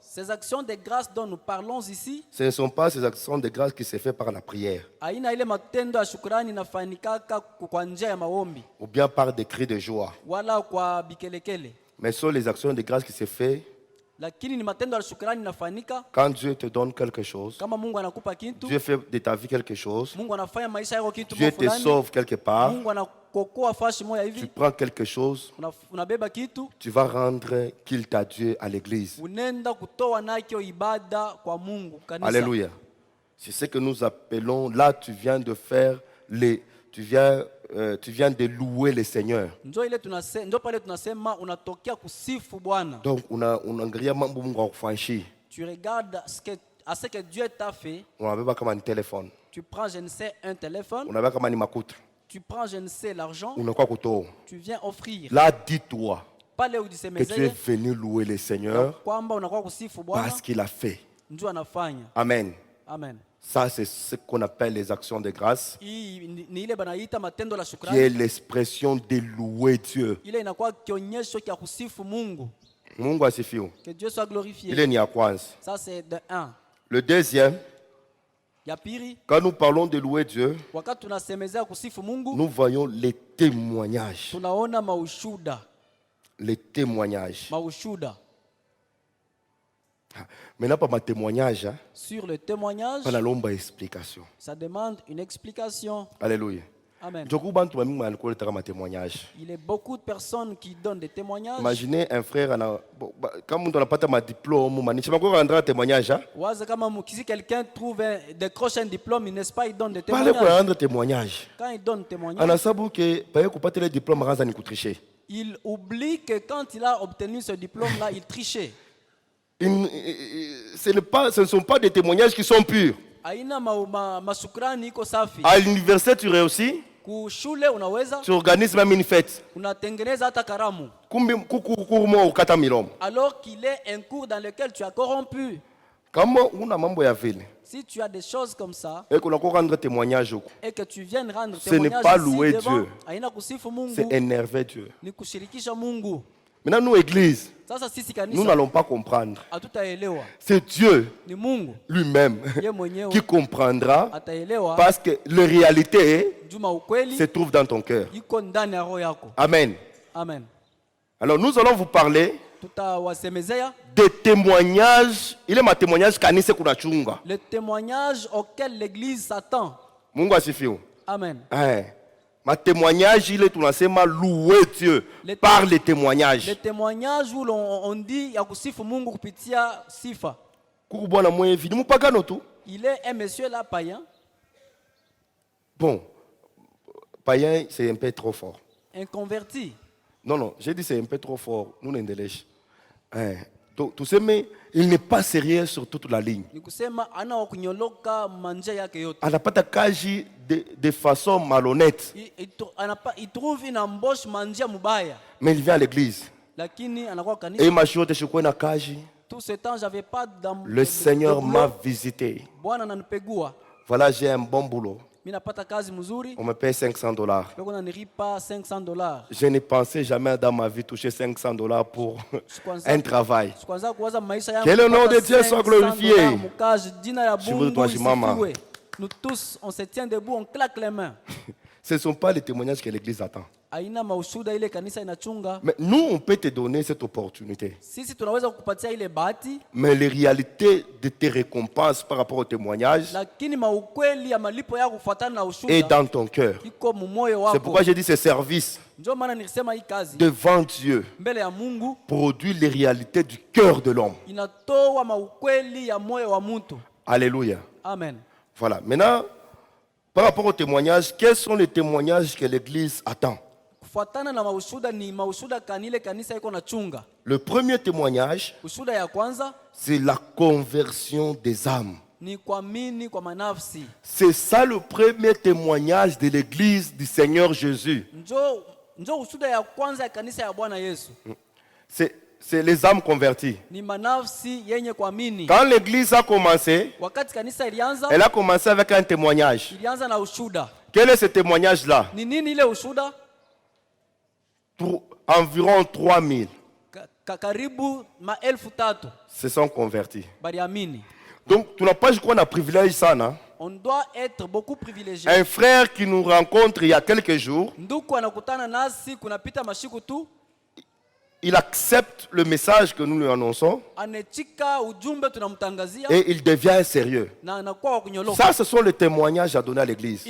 ces actions de grâce dont nous parlons ici, ce ne sont pas ces actions de grâce qui se font par la prière ou bien par des cris de joie, mais ce sont les actions de grâce qui se font quand Dieu te donne quelque chose, Dieu fait de ta vie quelque chose, Dieu te sauve quelque part, tu prends quelque chose, tu vas rendre qu'il t'a Dieu à l'église. Alléluia. C'est ce que nous appelons, là tu viens de faire tu viens de louer le Seigneur. Donc tu regardes à ce que Dieu t'a fait. Tu prends, je ne sais, un téléphone. Tu prends, je ne sais, l'argent. Tu viens offrir. Là, dis-toi que tu es venu louer le Seigneur parce qu'il a fait. Amen. Amen. Ça, c'est ce qu'on appelle les actions de grâce, qui est l'expression de louer Dieu. Que Dieu soit glorifié. Ça, c'est de 1. Le deuxième, quand nous parlons de louer Dieu, nous voyons les témoignages. Les témoignages. Maintenant, pas ma témoignage. Sur le témoignage, explication. Ça demande une explication. Alléluia. Amen. Il y a beaucoup de personnes qui donnent des témoignages. Imaginez un frère, quand on n'a pas de diplôme, un témoignage. Si quelqu'un décroche un diplôme, n'est-ce pas, il donne des témoignages. Quand il donne témoignage, il oublie que quand il a obtenu ce diplôme-là, il trichait. Ce ne sont pas des témoignages qui sont purs. À l'université, tu réussis. Tu organises même une fête. Alors qu'il est un cours dans lequel tu as corrompu. Si tu as des choses comme ça et que tu viennes rendre témoignage, ce n'est pas louer Dieu, c'est énerver Dieu. Maintenant, nous, Église, nous n'allons pas comprendre. C'est Dieu lui-même qui comprendra, parce que la réalité se trouve dans ton cœur. Amen. Amen. Alors, nous allons vous parler des témoignages, il est ma témoignage kanise kunachunga. Le témoignage auquel l'église s'attend. Mungu asifiwe. Amen. Ma témoignage, il est tout lancement louer Dieu par les témoignages. Le témoignage où on dit yakusifu Mungu kupitia sifa. Kurubwana mwevi, ni mpagano tu. Il est un monsieur là païen. Bon, païen, c'est un peu trop fort. Un converti. Non, j'ai dit c'est un peu trop fort. Nous n'endelèche. Donc, tout ça, mais il n'est pas sérieux sur toute la ligne. Elle n'a pas de kaji de façon malhonnête. Il trouve une embauche manja mubaya. Mais il vient à l'église. Et ma chute, je connais kaji. Tout ce temps, j'avais pas d'embauche. Le Seigneur m'a visité. Voilà, j'ai un bon boulot. On me paye $500. Je n'ai pensé jamais dans ma vie toucher $500 pour un travail. Que le nom de Dieu soit glorifié. Nous tous, on se tient debout, on claque les mains. Ce ne sont pas les témoignages que l'Église attend. Mais nous, on peut te donner cette opportunité. Mais les réalités de tes récompenses par rapport au témoignage est dans ton cœur. C'est pourquoi j'ai dit ce service devant Dieu produit les réalités du cœur de l'homme. Alléluia. Amen. Voilà. Maintenant, par rapport au témoignage, quels sont les témoignages que l'Église attend? Le premier témoignage, c'est la conversion des âmes. C'est ça le premier témoignage de l'Église du Seigneur Jésus. C'est les âmes converties. Quand l'Église a commencé, elle a commencé avec un témoignage. Quel est ce témoignage-là? Environ 3000 se sont convertis. Donc, tu n'as pas, je crois, un privilège ça, non? On doit être beaucoup privilégié. Un frère qui nous rencontre il y a quelques jours, il accepte le message que nous lui annonçons et il devient sérieux. Ça, ce sont les témoignages à donner à l'église.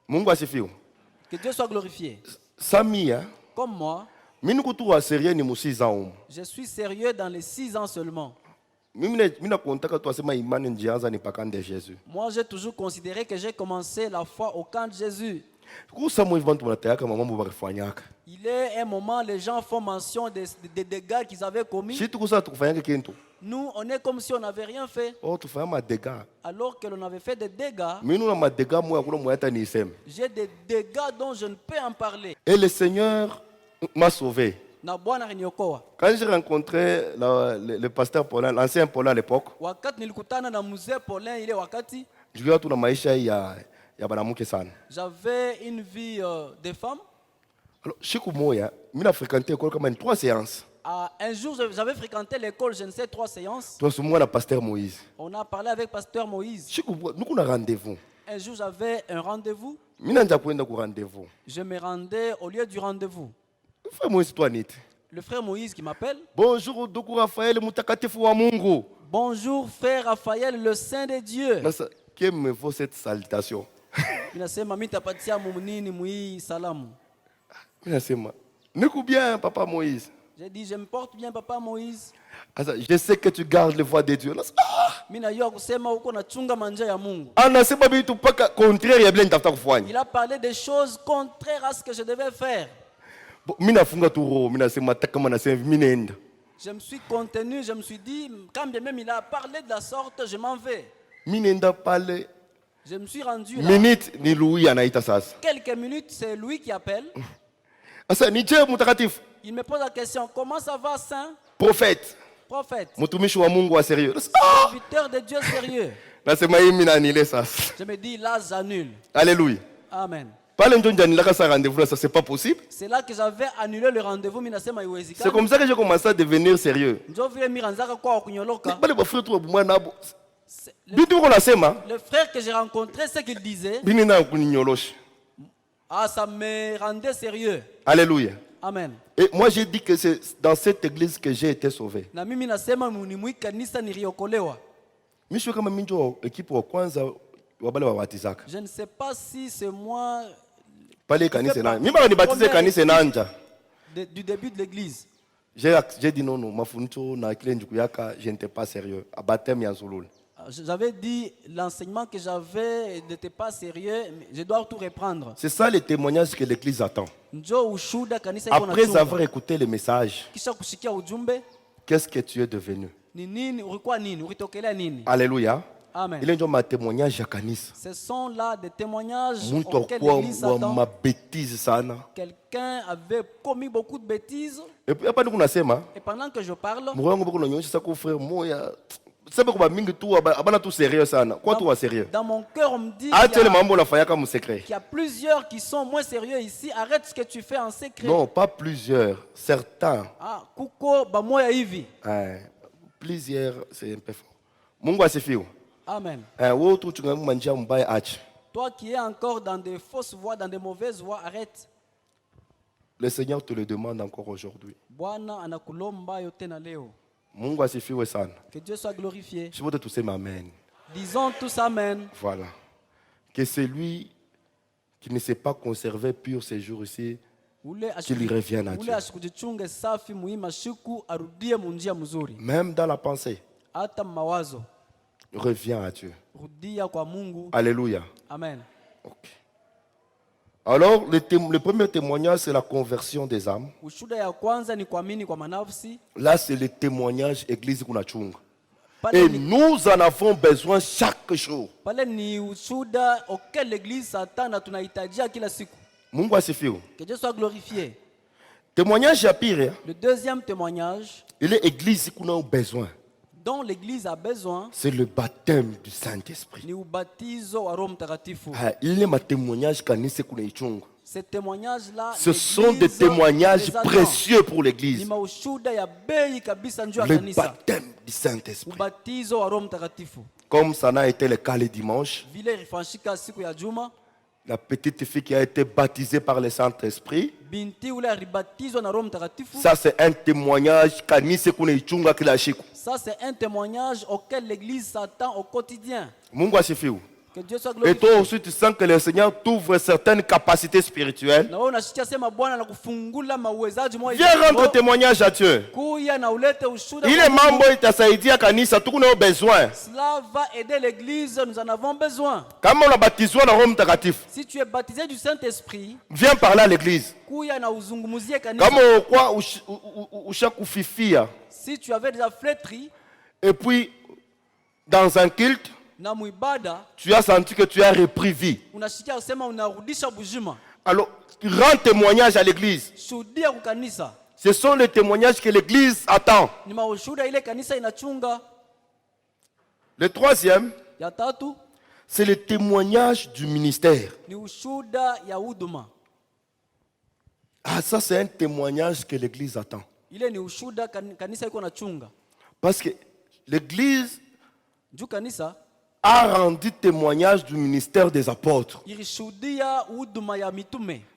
Mungu asifiwe. Que Dieu soit glorifié. Sami, comme moi, je suis sérieux dans les 6 ans seulement. Moi, j'ai toujours considéré que j'ai commencé la foi au camp de Jésus. Il est un moment, les gens font mention des dégâts qu'ils avaient commis. Nous, on est comme si on n'avait rien fait. Alors que l'on avait fait des dégâts. J'ai des dégâts dont je ne peux en parler. Et le Seigneur m'a sauvé. Quand j'ai rencontré le pasteur Paulin, l'ancien Paulin à l'époque, j'avais une vie de femme. Alors, chez Koumoya, j'ai fréquenté l'école comme 3 séances. Un jour, j'avais fréquenté l'école, je ne sais, 3 séances. Pasteur Moïse. On a parlé avec Pasteur Moïse. Nous avons un rendez-vous. Un jour, j'avais un rendez-vous. Je me rendais au lieu du rendez-vous. Le frère Moïse qui m'appelle. Bonjour, Doko Raphaël, Mutakatifu wa Mungu. Bonjour, frère Raphaël, le Saint de Dieu. Qu'est-ce me vaut cette salutation? Bien, papa Moïse. J'ai dit, je me porte bien, papa Moïse. Je sais que tu gardes les voies de Dieu. Il a parlé des choses contraires à ce que je devais faire. Je me suis contenu, je me suis dit, quand bien même il a parlé de la sorte, je m'en vais. Je me suis rendu là. Quelques minutes, c'est lui qui appelle. Il me pose la question, comment ça va, Saint? Prophète. Serviteur de Dieu sérieux. Je me dis, là, j'annule. Alléluia. Amen. C'est pas possible. C'est là que j'avais annulé le rendez-vous. C'est comme ça que j'ai commencé à devenir sérieux. Le frère que j'ai rencontré, ce qu'il disait, ça me rendait sérieux. Alléluia. Amen. Et moi j'ai dit que c'est dans cette église que j'ai été sauvé. Na mimi nasema ni mwi kanisa niliokolewa. Misho kama minjo équipe wa kwanza wabale wabatizaka. Je ne sais pas si c'est moi pale kanisa nanja. Mimi baka nibatize kanisa nanja. Du début de l'église. J'ai dit non, mafuncho na kile njuku yaka, je n'étais pas sérieux. À baptême ya Zulul. J'avais dit l'enseignement que j'avais n'était pas sérieux, mais je dois tout reprendre. C'est ça le témoignage que l'église attend. Après avoir écouté le message, qu'est-ce que tu es devenu? Alléluia. Amen. Il est un témoignage à kanisa. Ce sont là des témoignages auxquels l'église attend. Quelqu'un avait commis beaucoup de bêtises. Et pendant que je parle, dans mon cœur, on me dit qu'il y a plusieurs qui sont moins sérieux ici. Arrête ce que tu fais en secret. Non, pas plusieurs, certains. Plusieurs, c'est un peu fort. Mungu asifiwe. Amen. Toi qui es encore dans des fausses voies, dans des mauvaises voies, arrête. Le Seigneur te le demande encore aujourd'hui. Que Dieu soit glorifié. Je voudrais tous dire amen. Disons tous amen. Voilà. Que celui qui ne s'est pas conservé pur ces jours ici, qu'il revienne à Dieu. Même dans la pensée. Reviens à Dieu. Alléluia. Amen. Okay. Alors, le premier témoignage, c'est la conversion des âmes. Là, c'est le témoignage église kunachunga. Et nous en avons besoin chaque jour. Mungu asifiwe. Que Dieu soit glorifié. Témoignage ya pire. Le deuxième témoignage. Il est église qu'on a besoin. Dont l'église a besoin. C'est le baptême du Saint-Esprit. Il est ma témoignage kanisa kuna ichunga. Ces témoignages-là, ce sont des témoignages précieux pour l'église. Le baptême du Saint-Esprit. Comme ça n'a été le cas le dimanche. La petite fille qui a été baptisée par le Saint-Esprit. Ça, c'est un témoignage ça, c'est un témoignage auquel l'église s'attend au quotidien. Que Dieu soit glorifié. Et toi aussi, tu sens que le Seigneur t'ouvre certaines capacités spirituelles. Viens rendre témoignage à Dieu. Il est membre de ta saïdia kanisa, tout nous besoin. Cela va aider l'église, nous en avons besoin. Si tu es baptisé du Saint-Esprit, viens parler à l'église. Si tu avais déjà flétri, et puis dans un culte, tu as senti que tu as repris vie. Alors, rends témoignage à l'église. Ce sont les témoignages que l'église attend. Le troisième, c'est le témoignage du ministère. Ah, ça c'est un témoignage que l'église attend. Parce que l'église a rendu témoignage du ministère des apôtres.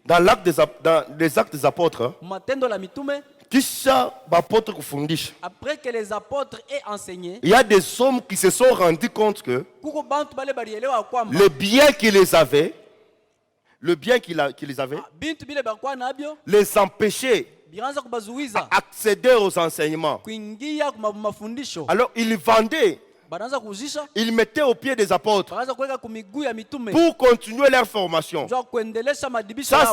Dans les actes des apôtres, après que les apôtres aient enseigné, il y a des hommes qui se sont rendus compte que le bien qu'ils avaient, les empêchait d'accéder aux enseignements. Alors ils vendaient. Ils mettaient au pied des apôtres pour continuer leur formation. Ça,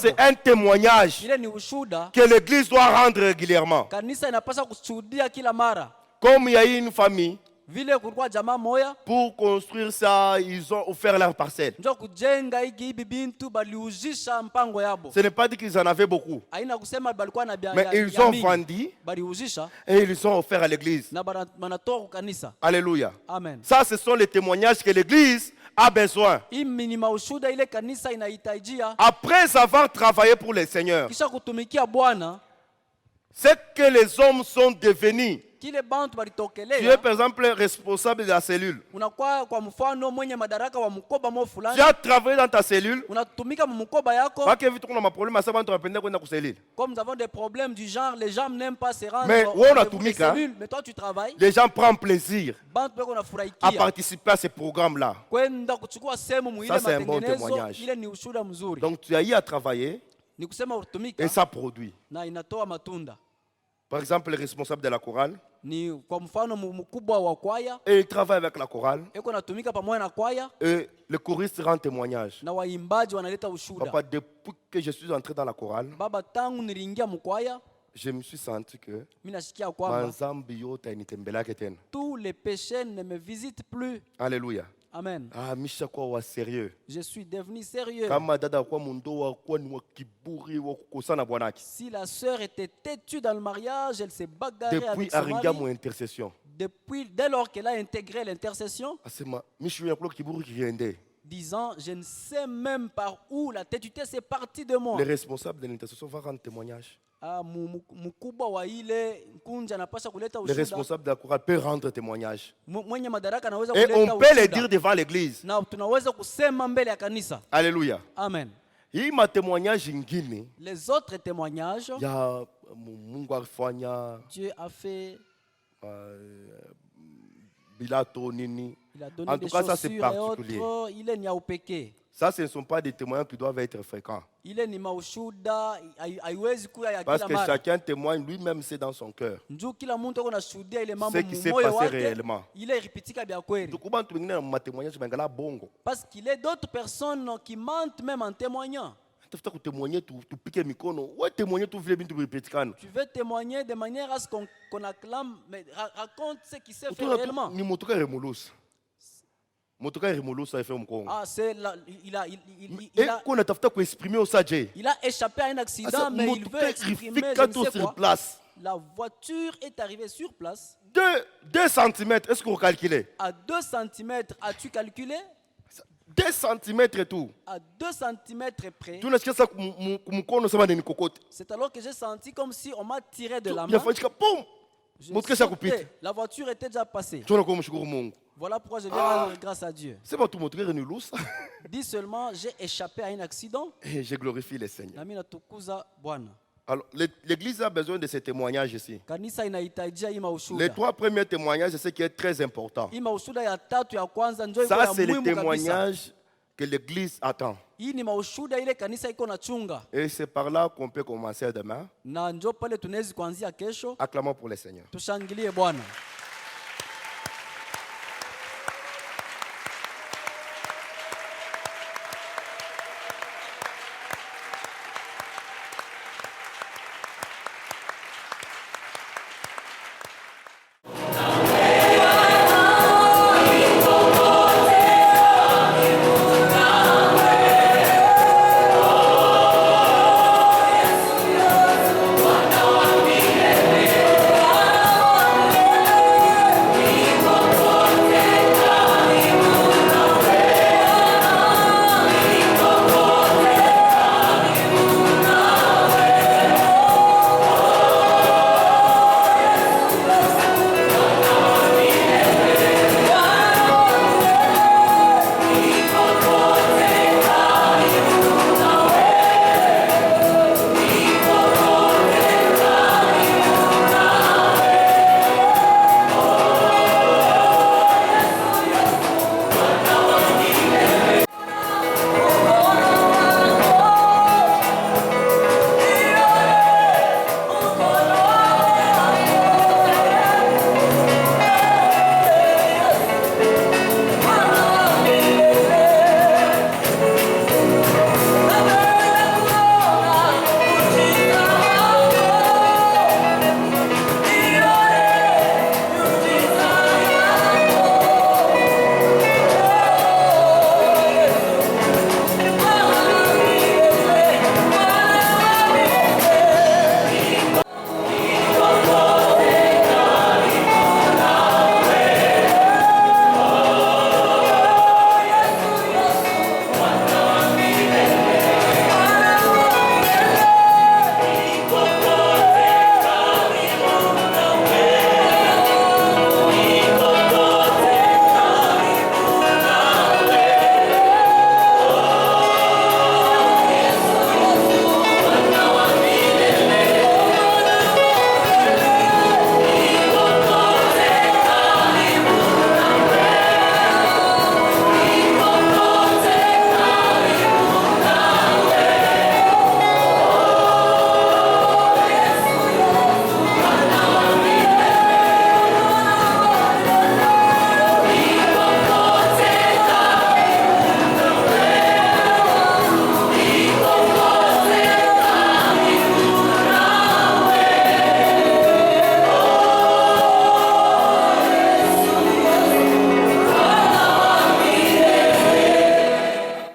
c'est un témoignage que l'église doit rendre régulièrement. Comme il y a eu une famille, pour construire ça, ils ont offert leur parcelle. Ce n'est pas dit qu'ils en avaient beaucoup. Mais ils ont vendu et ils ont offert à l'église. Alléluia. Amen. Ça, ce sont les témoignages que l'église a besoin. Après avoir travaillé pour le Seigneur, c'est que les hommes sont devenus Tu es par exemple responsable de la cellule. Tu as travaillé dans ta cellule. Comme nous avons des problèmes du genre, les gens n'aiment pas se rendre dans les cellules, mais toi tu travailles. Les gens prennent plaisir à participer à ces programmes-là. Ça, c'est un bon témoignage. Donc tu as eu à travailler et ça produit. Par exemple, le responsable de la chorale, et il travaille avec la chorale, et le choriste rend témoignage. Papa, depuis que je suis entré dans la chorale, je me suis senti que tous les péchés ne me visitent plus. Alléluia. Amen. Ah, sérieux. Je suis devenu sérieux. Si la sœur était têtue dans le mariage, elle s'est bagarrée avec son mari. Dès lors qu'elle a intégré l'intercession, disant, je ne sais même par où la têtuité s'est partie de moi. Le responsable de l'intercession va rendre témoignage. Le responsable de la chorale peut rendre témoignage. Et on peut le dire devant l'église. Alléluia. Amen. Les autres témoignages, Dieu a fait. Il a donné des chaussures et autres, il est au péché. Ça, ce ne sont pas des témoignages qui doivent être fréquents. Parce que chacun témoigne lui-même, c'est dans son cœur. Ce qui s'est passé réellement. Parce qu'il y a d'autres personnes qui mentent même en témoignant. Tu veux témoigner de manière à ce qu'on acclame, mais raconte ce qui s'est fait réellement. Ah, il a échappé à un accident, mais il veut exprimer je ne sais quoi. La voiture est arrivée sur place. 2 cm, est-ce qu'on calcule? À 2 cm, as-tu calculé? 2 cm et tout. À 2 cm près. C'est alors que j'ai senti comme si on m'a tiré de la main. La voiture était déjà passée. Voilà pourquoi je viens rendre grâce à Dieu. Dis seulement, j'ai échappé à un accident. Et je glorifie le Seigneur. Alors, l'église a besoin de ces témoignages ici. Les 3 premiers témoignages, c'est ce qui est très important. Ça, c'est le témoignage que l'église attend. Et c'est par là qu'on peut commencer demain. Acclamons pour le Seigneur.